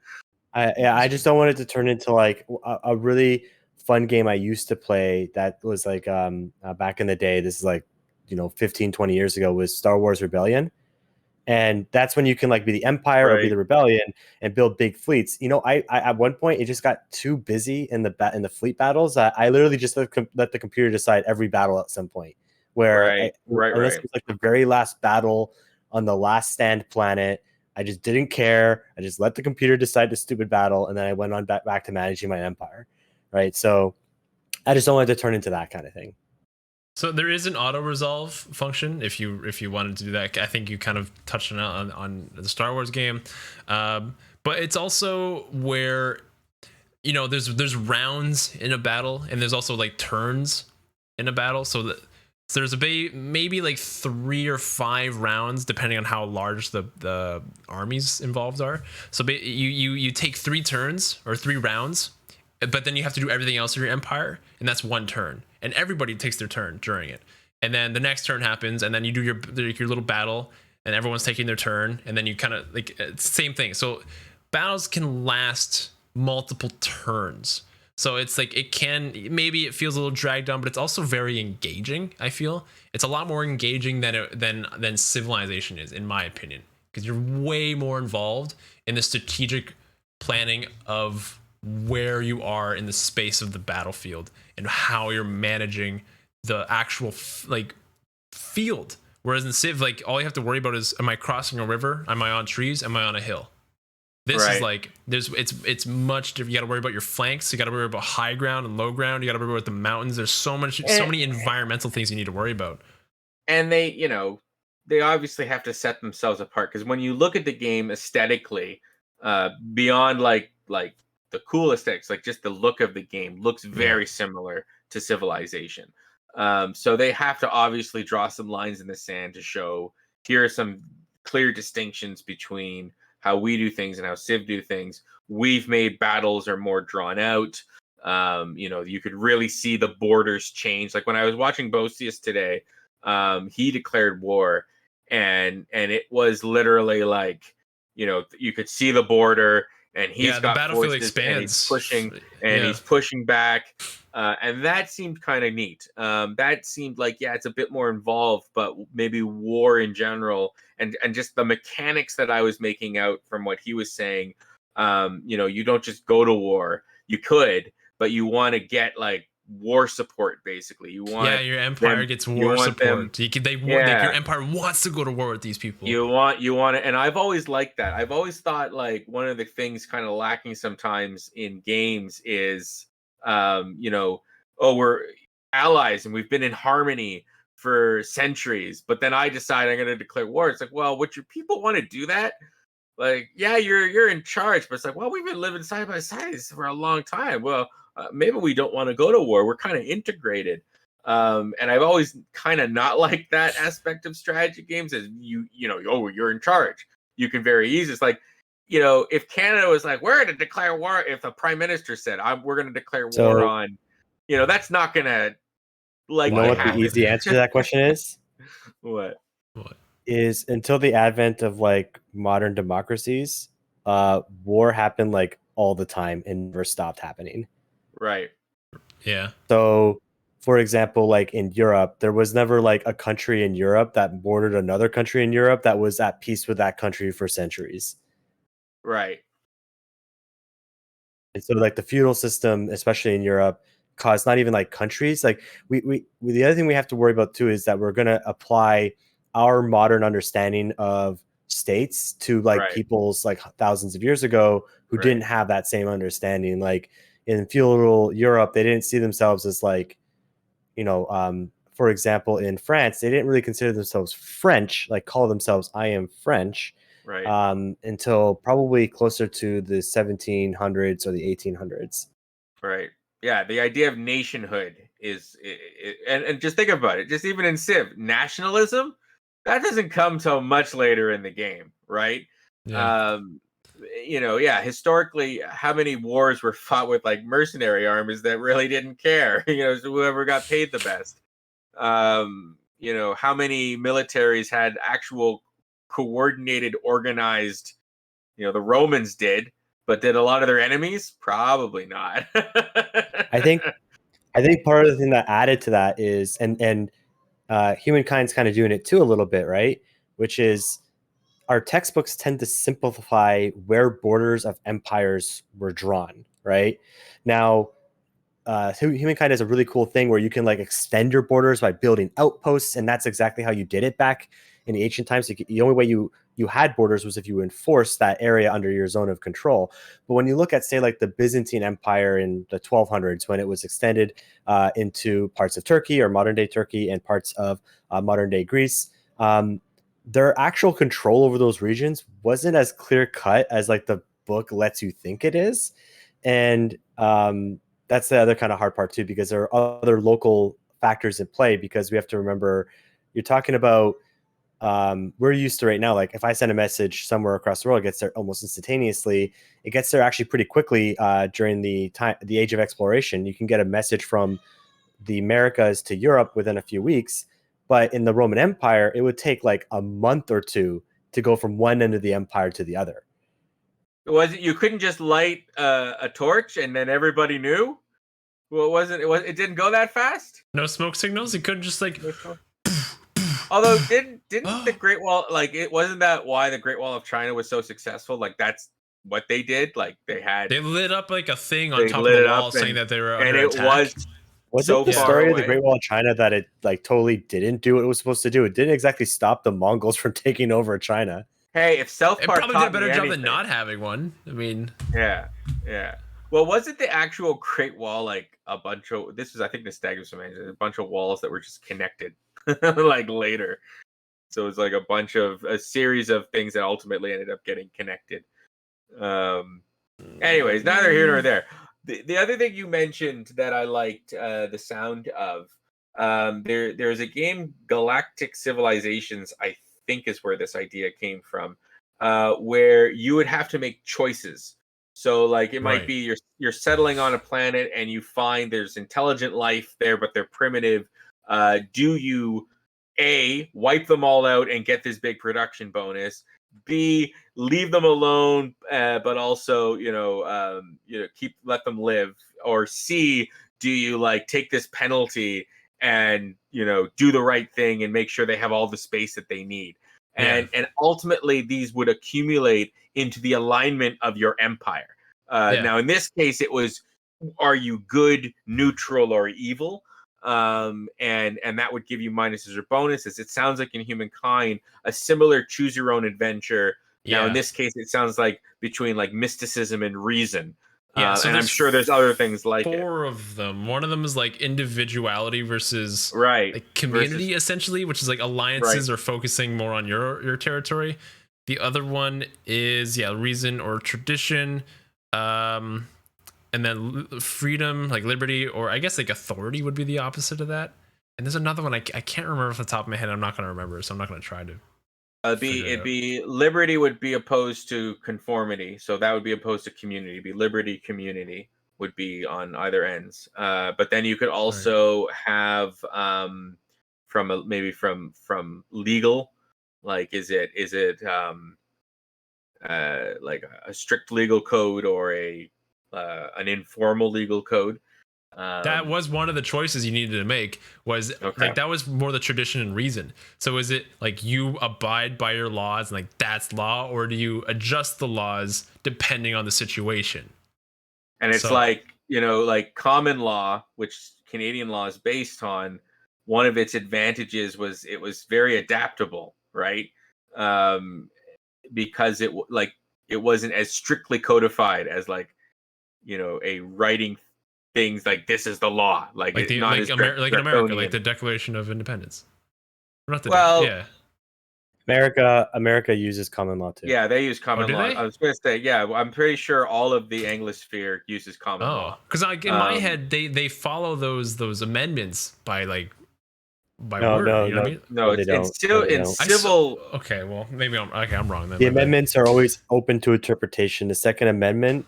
I just don't want it to turn into like a really fun game I used to play that was like back in the day. This is like 15, 20 years ago, was Star Wars Rebellion. And that's when you can like be the Empire or be the Rebellion and build big fleets. I at one point it just got too busy in the fleet battles. I literally just let the computer decide every battle at some point. Unless it was like the very last battle on the last stand planet, I just didn't care. I just let the computer decide the stupid battle, and then I went on back to managing my empire. Right. So I just don't want it to turn into that kind of thing. So there is an auto resolve function if you wanted to do that. I think you kind of touched on the Star Wars game, but it's also where there's rounds in a battle, and there's also like turns in a battle. So there's maybe like 3 or 5 rounds depending on how large the armies involved are. So you take 3 turns or 3 rounds, but then you have to do everything else in your empire, and that's 1 turn. And everybody takes their turn during it, and then the next turn happens, and then you do your little battle, and everyone's taking their turn, and then you kind of like same thing. So battles can last multiple turns. So it's like it feels a little dragged on, but it's also very engaging. I feel it's a lot more engaging than Civilization is, in my opinion, because you're way more involved in the strategic planning of where you are in the space of the battlefield and how you're managing the actual field. Whereas in Civ, like all you have to worry about is, am I crossing a river? Am I on trees? Am I on a hill? This is like it's much different. You got to worry about your flanks. You got to worry about high ground and low ground. You got to worry about the mountains. There's so many environmental things you need to worry about. And they obviously have to set themselves apart, because when you look at the game aesthetically, beyond like the cool aesthetics, like just the look of the game looks very similar to Civilization. So they have to obviously draw some lines in the sand to show here are some clear distinctions between how we do things and how Civ do things. We've made battles are more drawn out. You could really see the borders change. Like when I was watching Bosius today, he declared war, and it was literally like, you could see the border, and he's got the battlefield forces, expands, and he's pushing back, and that seemed kind of neat. That seemed like it's a bit more involved, but maybe war in general, and just the mechanics that I was making out from what he was saying. You don't just go to war. You could, but you want to get like war support, basically. You want your empire gets war support. Your empire wants to go to war with these people. You want it, and I've always liked that. I've always thought like one of the things kind of lacking sometimes in games is we're allies and we've been in harmony for centuries, but then I decide I'm going to declare war. It's like, well, would your people want to do that? Like, you're in charge, but it's like, well, we've been living side by side for a long time. Well, maybe we don't want to go to war. We're kind of integrated. And I've always kind of not liked that aspect of strategy games, as you're in charge. You can very easy. It's like, if Canada was like, we're going to declare war, if the prime minister said, we're going to declare war on, that's not going to like. What the easy answer to that question is? What is, until the advent of like modern democracies, war happened like all the time and never stopped happening. Right. Yeah. So, for example, like in Europe, there was never like a country in Europe that bordered another country in Europe that was at peace with that country for centuries. Right. And so like the feudal system, especially in Europe, caused not even like countries. Like we the other thing we have to worry about too is that we're going to apply our modern understanding of states to like people's like thousands of years ago who didn't have that same understanding. Like in feudal Europe, they didn't see themselves as like, for example, in France, they didn't really consider themselves French, like call themselves I am French, until probably closer to the 1700s or the 1800s. Right. Yeah, the idea of nationhood is, and just think about it. Just even in Civ, nationalism that doesn't come till much later in the game, right? Yeah. Um, yeah, historically, how many wars were fought with like mercenary armies that really didn't care? So whoever got paid the best. How many militaries had actual coordinated, organized? The Romans did, but did a lot of their enemies? Probably not. I think part of the thing that added to that is, and humankind's kind of doing it too a little bit, right? Which is our textbooks tend to simplify where borders of empires were drawn, right? Now, humankind has a really cool thing where you can like extend your borders by building outposts, and that's exactly how you did it back in the ancient times. The only way you had borders was if you enforced that area under your zone of control. But when you look at, say, like the Byzantine Empire in the 1200s, when it was extended into parts of Turkey or modern day Turkey and parts of modern day Greece, their actual control over those regions wasn't as clear cut as like the book lets you think it is. And that's the other kind of hard part too, because there are other local factors at play, because we have to remember you're talking about we're used to right now, like if I send a message somewhere across the world, it gets there almost instantaneously. It gets there actually pretty quickly during the age of exploration. You can get a message from the Americas to Europe within a few weeks, but in the Roman Empire it would take like a month or two to go from one end of the empire to the other. Was it you couldn't just light a torch and then everybody knew? Well, it didn't go that fast. No smoke signals. It couldn't just like. Although didn't the Great Wall, like, it wasn't that why the Great Wall of China was so successful? Like that's what they did. Like they lit up like a thing on top of the wall saying that they were under attack. Was it the story of the Great Wall of China that it like totally didn't do what it was supposed to do? It didn't exactly stop the Mongols from taking over China. Hey, if South Park probably did a better job than not having one. I mean, yeah. Well, wasn't the actual Great Wall like a bunch of? This is, I think, Nystagmus a bunch of walls that were just connected, like later. So it was like a series of things that ultimately ended up getting connected. Anyways, neither here nor there. The other thing you mentioned that I liked the sound of, there's a game, Galactic Civilizations, I think is where this idea came from, where you would have to make choices. So like it might be you're settling on a planet and you find there's intelligent life there, but they're primitive. Do you A, wipe them all out and get this big production bonus? B, leave them alone, but also let them live? Or C, do you like take this penalty and do the right thing and make sure they have all the space that they need? And ultimately these would accumulate into the alignment of your empire. Now in this case it was, are you good, neutral, or evil? And that would give you minuses or bonuses. It sounds like in Humankind a similar choose your own adventure. Now in this case it sounds like between like mysticism and reason. So and I'm sure there's other things like four of them. One of them is like individuality versus like community, essentially, which is like alliances are focusing more on your territory. The other one is reason or tradition, and then freedom, like liberty, or I guess like authority would be the opposite of that. And there's another one I can't remember off the top of my head. I'm not going to remember, so I'm not going to try to. It'd be liberty would be opposed to conformity, so that would be opposed to community. It'd be liberty, community would be on either ends. But then you could also have from legal, like is it like a strict legal code or an informal legal code? That was one of the choices you needed to make, was like that was more the tradition and reason. So is it like you abide by your laws and like that's law, or do you adjust the laws depending on the situation? And it's like common law, which Canadian law is based on, one of its advantages was it was very adaptable, right? Because it wasn't as strictly codified as like a writing things like this is the law, like in America, like the Declaration of Independence. Not the America uses common law too. Yeah, they use common law. they? I was going to say, yeah, I'm pretty sure all of the Anglosphere uses common law. Because in my head, they follow those amendments by word. You know what I mean? No, they it's don't. still in don't. civil. Okay, well maybe I'm wrong. Then The amendments are always open to interpretation. The Second Amendment,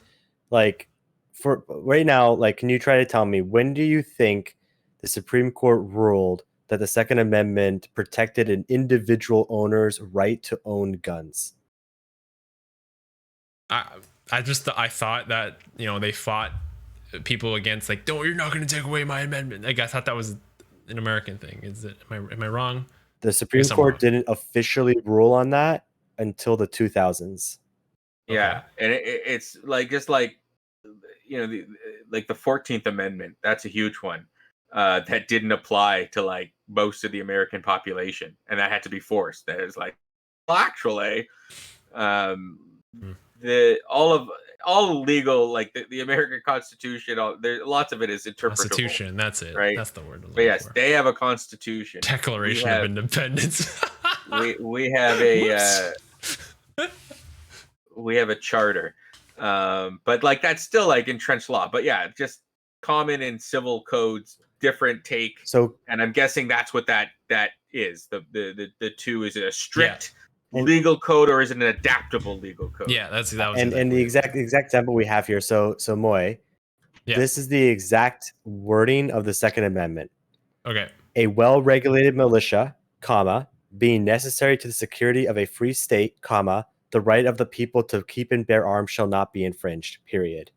like for right now, like can you try to tell me when do you think the Supreme Court ruled that the Second Amendment protected an individual owner's right to own guns? I thought that they fought people against like, no, you're not going to take away my amendment. Like I thought that was an American thing. Is it? Am I wrong? The Supreme Court didn't officially rule on that until the 2000s. Yeah, and it's like just like the 14th Amendment. That's a huge one that didn't apply to like most of the American population, and that had to be forced. That is like, well, actually, all legal, like the American Constitution. There, lots of it is interpretable. Constitution, that's it. Right? That's the word. But yes, they have a constitution. Declaration of Independence. we have a we have a charter, but like that's still like entrenched law. But yeah, just common and civil codes, different take. So, and I'm guessing that's what that is. The two, is it a strict legal code or is it an adaptable legal code? Yeah, that was and the exact example we have here. So Moy, this is the exact wording of the Second Amendment. Okay. A well-regulated militia, comma, being necessary to the security of a free state, comma, the right of the people to keep and bear arms shall not be infringed, period.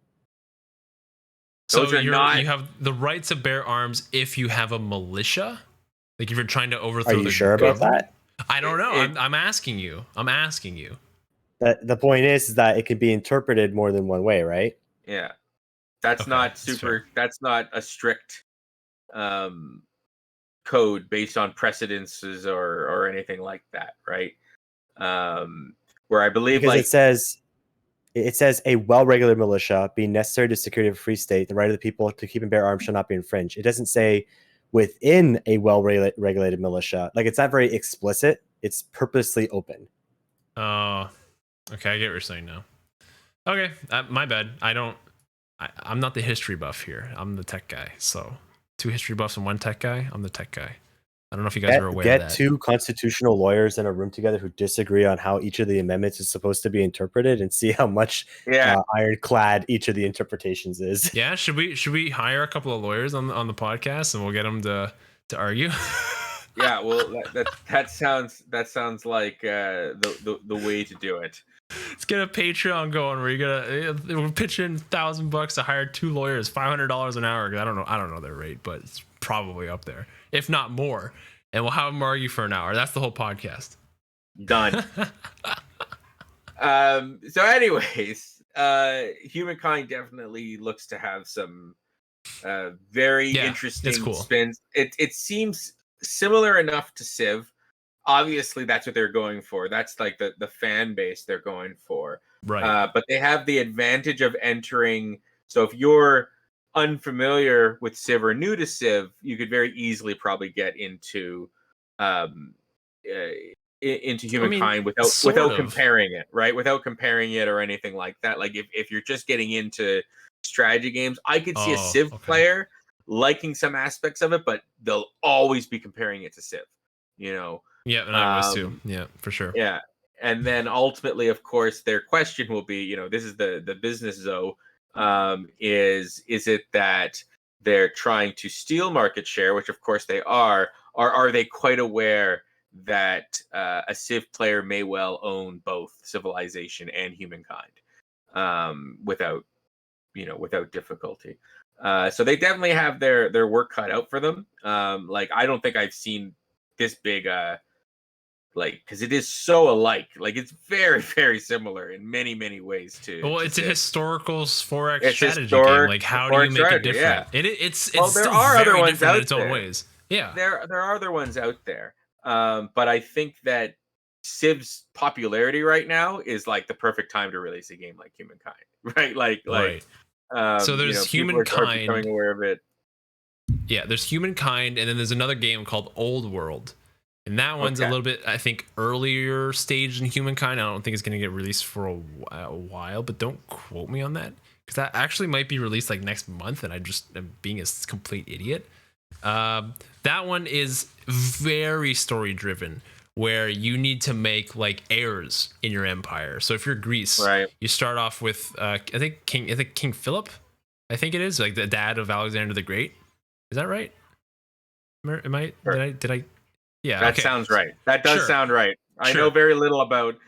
So you have the right to bear arms if you have a militia? Like if you're trying to overthrow the government? Are you sure about that? I don't know. I'm asking you. The point is that it can be interpreted more than one way, right? Yeah. That's not a strict code based on precedences or anything like that, right? Where I believe because it says a well-regulated militia being necessary to security of a free state, the right of the people to keep and bear arms shall not be infringed. It doesn't say within a well-regulated militia. Like it's not very explicit. It's purposely open. Oh, okay. I get what you're saying now. Okay, my bad. I'm not the history buff here. I'm the tech guy. So 2 history buffs and 1 tech guy. I'm the tech guy. I don't know if you guys are aware of that. Get 2 constitutional lawyers in a room together who disagree on how each of the amendments is supposed to be interpreted and see how much ironclad each of the interpretations is. Yeah, should we hire a couple of lawyers on the podcast and we'll get them to argue? Yeah, well, that sounds like the way to do it. Let's get a Patreon going where we're pitching $1,000 to hire 2 lawyers, $500 an hour. I don't know their rate, but it's probably up there, if not more. And we'll have them argue for an hour. That's the whole podcast. Done. So, anyways, Humankind definitely looks to have some very interesting spins. It seems similar enough to Civ. Obviously, that's what they're going for. That's like the fan base they're going for. Right. But they have the advantage of entering. So if you're unfamiliar with Civ or new to Civ, you could very easily probably get into Humankind without comparing it, right? Without comparing it or anything like that. Like if you're just getting into strategy games, I could see a Civ player liking some aspects of it, but they'll always be comparing it to Civ. Yeah, and I was too. Yeah, for sure. Yeah. And then ultimately, of course, their question will be, this is the business Zoe. Is it that they're trying to steal market share, which of course they are, or are they quite aware that a Civ player may well own both Civilization and Humankind without difficulty? So they definitely have their work cut out for them. Like I don't think I've seen this big because it is so alike. Like it's very, very similar in many, many ways too. Well, it's a historical 4X strategy game. Like how do you make it different? Yeah. It's there are other ones out in its own ways. Yeah, there are other ones out there. But I think that Civ's popularity right now is like the perfect time to release a game like Humankind, right? Like so there's Humankind. Are becoming aware of it. Yeah, there's Humankind, and then there's another game called Old World. And that one's a Okay. little bit, I think, earlier stage in Humankind. I don't think it's going to get released for a while, but don't quote me on that, because that actually might be released like next month, and I just am being a complete idiot. That one is very story driven, where you need to make like heirs in your empire. So if you're Greece, Right. you start off with I think King Philip, I think it is, like the dad of Alexander the Great. Is that right? Am I Sure. did I yeah, That okay. sounds right. That does Sure. sound right. I Sure. know very little about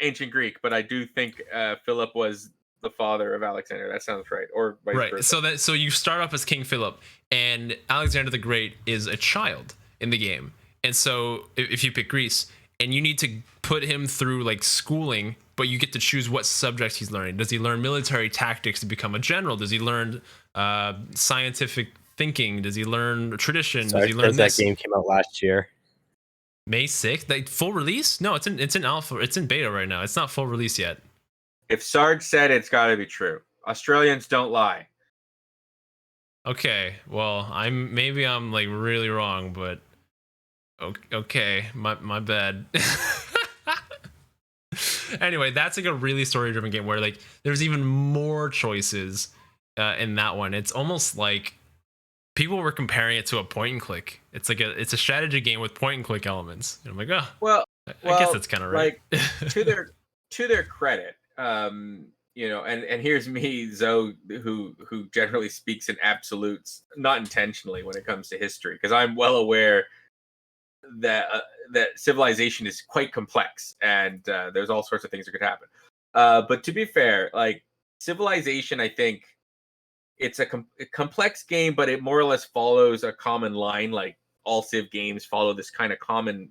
ancient Greek, but I do think Philip was the father of Alexander. That sounds right, or vice Right. versa. So you start off as King Philip, and Alexander the Great is a child in the game. And so if you pick Greece, and you need to put him through like schooling, but you get to choose what subjects he's learning. Does he learn military tactics to become a general? Does he learn scientific thinking? Does he learn tradition? Sorry, Does he learn that this? game came out last year. May 6th, like full release? No, it's in alpha. It's in beta right now. It's not full release yet. If Sarge said it's got to be true. Australians don't lie. Okay, well, I'm like really wrong, but okay, my bad. Anyway, that's like a really story driven game where like there's even more choices in that one. It's almost like people were comparing it to a point and click. It's like it's a strategy game with point and click elements. And I'm like, oh, Well, I guess that's kind of right. like to their credit, you know, and here's me, Zoe, who generally speaks in absolutes, not intentionally when it comes to history, because I'm well aware that Civilization is quite complex, and there's all sorts of things that could happen. But to be fair, like Civilization, I think it's a complex game, but it more or less follows a common line. Like all Civ games follow this kind of common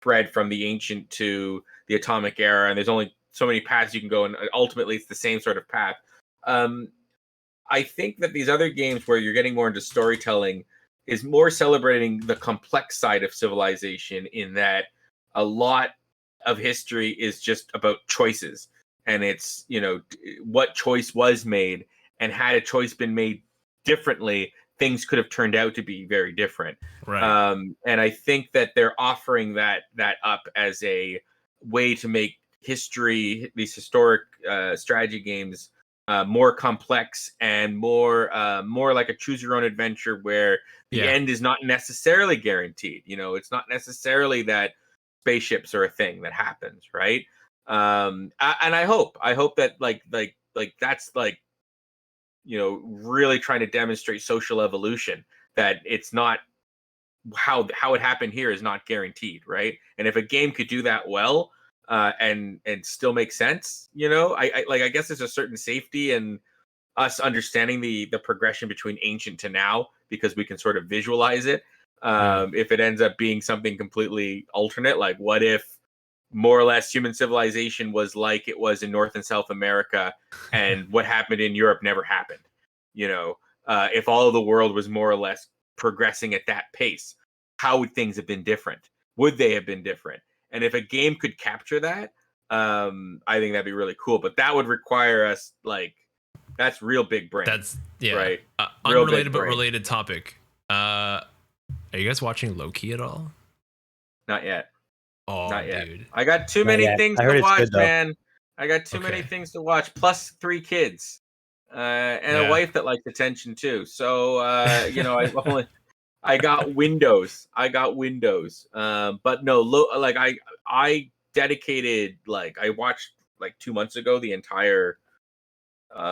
thread from the ancient to the atomic era, and there's only so many paths you can go, and ultimately it's the same sort of path. I think that these other games where you're getting more into storytelling is more celebrating the complex side of Civilization, in that a lot of history is just about choices, and it's, you know, what choice was made, and had a choice been made differently, things could have turned out to be very different. Right. And I think that they're offering that up as a way to make history, these historic strategy games, more complex and more like a choose your own adventure, where the end is not necessarily guaranteed. You know, it's not necessarily that spaceships are a thing that happens, right? And I hope that like that's like, you know, really trying to demonstrate social evolution, that it's not how it happened here is not guaranteed, right? And if a game could do that well, and still make sense, you know, I guess there's a certain safety in us understanding the progression between ancient to now, because we can sort of visualize it. If it ends up being something completely alternate, like what if more or less human civilization was like it was in North and South America, and what happened in Europe never happened, you know, if all of the world was more or less progressing at that pace, how would things have been different? Would they have been different? And if a game could capture that, I think that'd be really cool. But that would require us, like, that's real big brain. That's right. Unrelated but related topic. Are you guys watching Loki at all? Not yet. Oh, not yet. Dude. I got too many things to watch, man. I got too many things to watch. Plus 3 kids, and a wife that likes attention too. So you know, I got windows. But no, like I dedicated, like I watched like 2 months ago the entire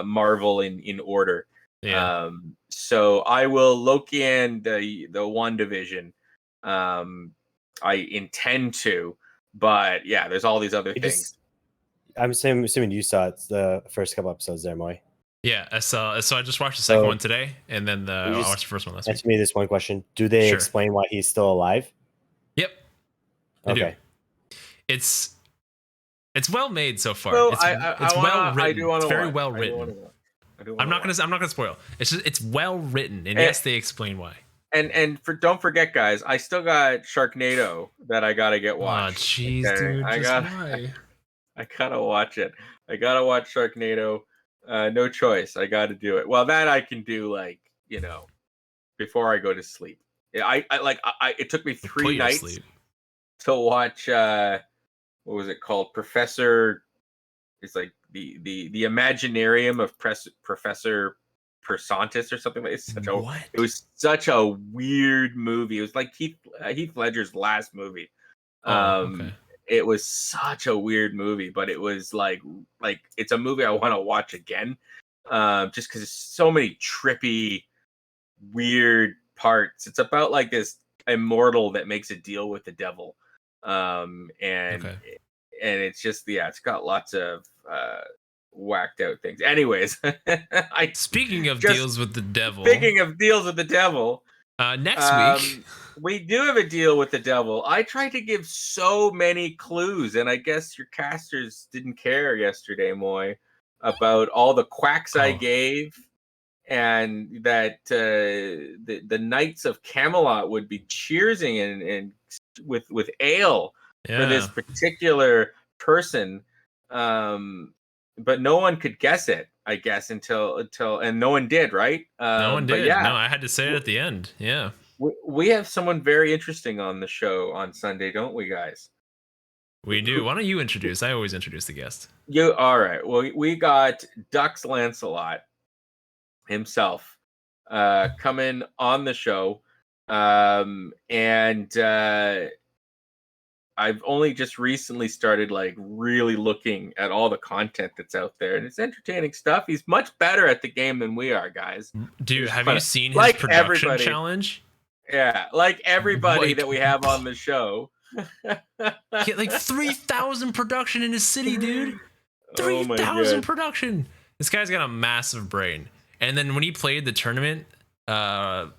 Marvel in order. So I will Loki and the WandaVision. I intend to, but yeah, there's all these other things. I'm assuming you saw it, the first couple episodes there, Moy. Yeah, so I just watched the second one today, and then I watched the first one last week. Answer me this one question: do they explain why he's still alive? Yep. Okay. It's well made so far. So it's well written. It's very well written. I'm not gonna spoil. It's well written, and yes, they explain why. And don't forget, guys, I still got Sharknado that I gotta get watched. Oh, jeez, dude. I gotta watch it. I gotta watch Sharknado. No choice. I gotta do it. Well, that I can do, like, you know, before I go to sleep. It took me Put 3 you to nights sleep. to watch. What was it called? Professor. It's like the Imaginarium of Professor Persantis or something like. What? It was such a weird movie. It was like Heath Ledger's last movie. Okay. It was such a weird movie, but it was like it's a movie I want to watch again, just because there's so many trippy, weird parts. It's about like this immortal that makes a deal with the devil, and Okay. it's just it's got lots of whacked out things. Anyways, Speaking of just deals with the devil, speaking of deals with the devil. next week We do have a deal with the devil. I tried to give so many clues, and I guess your casters didn't care yesterday, Moy, about all the quacks I gave, and that the Knights of Camelot would be cheersing and with ale for this particular person, but no one could guess it. I guess until and no one did, right? no one but did. yeah, No, I had to say it at the end. Yeah. we have someone very interesting on the show on Sunday, don't we, guys? We do. Why don't you introduce? I always introduce the guest. You all right? Well, we got Dux Lancelot himself coming on the show, and I've only just recently started like really looking at all the content that's out there, and it's entertaining stuff. He's much better at the game than we are, guys. Dude, have you seen his like production everybody. challenge? Yeah, like everybody Like- that we have on the show. He had like 3,000 production in his city, dude. Oh my 3,000 God. production. This guy's got a massive brain. And then when he played the tournament, the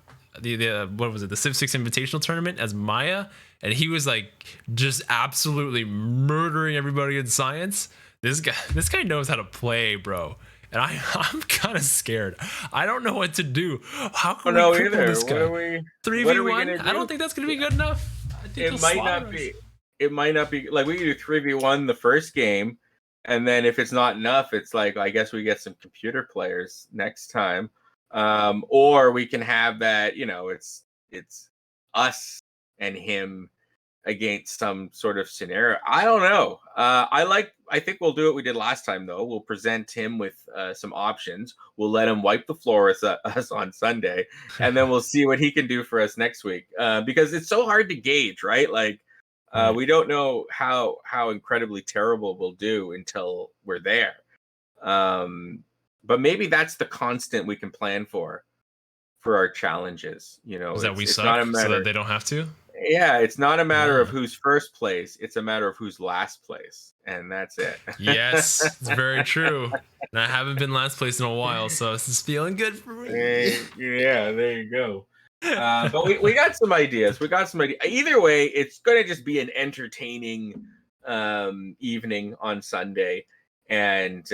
what was it, the Civ 6 Invitational tournament as Maya, and he was like just absolutely murdering everybody in science. This guy knows how to play, bro. And I'm kind of scared. I don't know what to do. How can we cripple this guy? 3v1? I don't think that's gonna be good enough. I think It might not be. It might not be. Like we can do 3v1 the first game, and then if it's not enough, it's like I guess we get some computer players next time, or we can have that. It's us and him against some sort of scenario. I don't know. I think we'll do what we did last time, though. We'll present him with some options. We'll let him wipe the floor with us on Sunday, and then we'll see what he can do for us next week. Because it's so hard to gauge, right? Like we don't know how incredibly terrible we'll do until we're there. But maybe that's the constant we can plan for our challenges. Is that we it's suck not a matter, so that they don't have to? Yeah, it's not a matter of who's first place. It's a matter of who's last place. And that's it. Yes, it's very true. And I haven't been last place in a while, so this is feeling good for me. Yeah, there you go. But we got some ideas. Either way, it's going to just be an entertaining evening on Sunday. And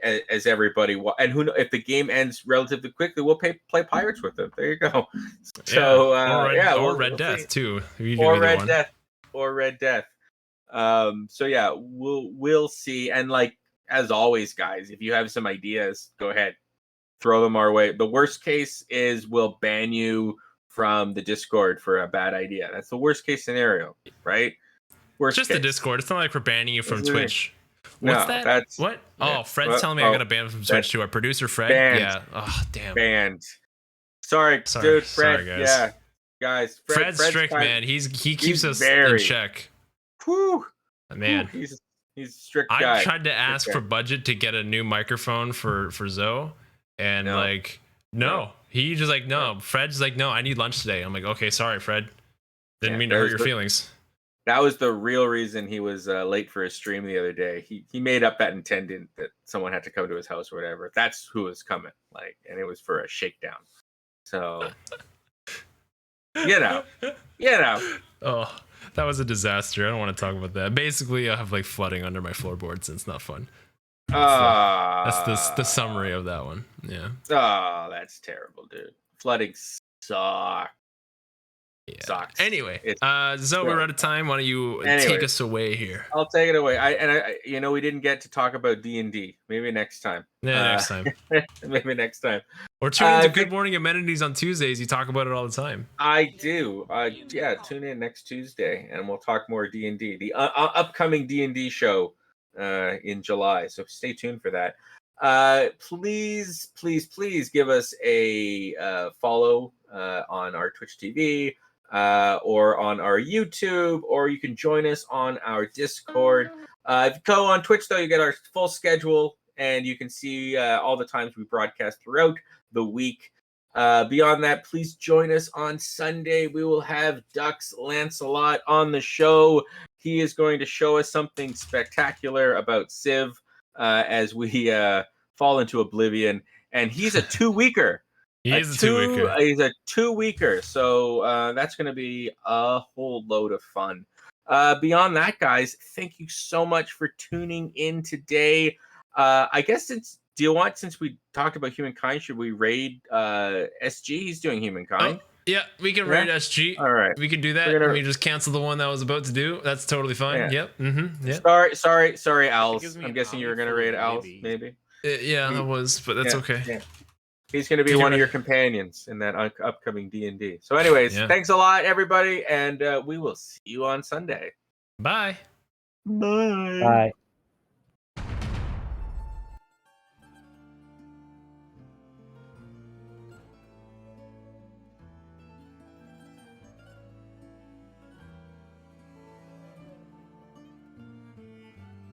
as everybody and who if the game ends relatively quickly, we'll play Pirates with them. There you go. So or Red Death too. Or Red Death. So yeah, we'll see. And like as always, guys, if you have some ideas, go ahead, throw them our way. The worst case is we'll ban you from the Discord for a bad idea. That's the worst case scenario, right? Worst just case. the Discord. It's not like we're banning you from Twitch. What's that? That's what? Yeah. Oh, Fred's telling me I got to ban him from Twitch too. Our producer Fred. Banned. Yeah. Oh, damn. Banned. Sorry, dude. Fred. Sorry, guys. Yeah, guys. Fred's strict, man. He keeps us in check. Whew. Man. He's a strict guy. I tried to ask for budget to get a new microphone for Zoe, and no. He just like no. Fred's like no. I need lunch today. I'm like okay, sorry, Fred. Didn't mean to hurt your feelings. That was the real reason he was late for his stream the other day. He made up that intended that someone had to come to his house or whatever. That's who was coming, and it was for a shakedown. So, you know. Oh, that was a disaster. I don't want to talk about that. Basically, I have like flooding under my floorboards, and it's not fun. That's the summary of that one. Yeah. Oh, that's terrible, dude. Flooding sucks. sucks. Anyway, It's Zoe, we're out of time. Why don't you take us away here? I'll take it away. I we didn't get to talk about D&D. Maybe next time. Yeah, next time. Maybe next time. Or tune into Good Morning Amenities on Tuesdays. You talk about it all the time. I do. Yeah, tune in next Tuesday, and we'll talk more D&D. The upcoming D&D show in July. So stay tuned for that. Please give us a follow on our Twitch TV or on our YouTube, or you can join us on our Discord. If you go on Twitch, though, you get our full schedule, and you can see all the times we broadcast throughout the week. Beyond that, please join us on Sunday. We will have Dux Lancelot on the show. He is going to show us something spectacular about Civ as we fall into oblivion. And he's a 2-weeker. He's a 2-weeker. He's a 2-weeker. So that's going to be a whole load of fun. Beyond that, guys, thank you so much for tuning in today. I guess since we talked about Humankind, should we raid SG? He's doing Humankind. Oh, yeah, we can raid SG. All right. We can do that. We just cancel the one that I was about to do. That's totally fine. Yeah. Yep. Yeah. Sorry, Owls. I'm guessing you were going to raid Owls, maybe? Yeah, that was, but that's okay. Yeah. He's going to be one of your companions in that upcoming D&D. So anyways, thanks a lot, everybody, and we will see you on Sunday. Bye. Bye.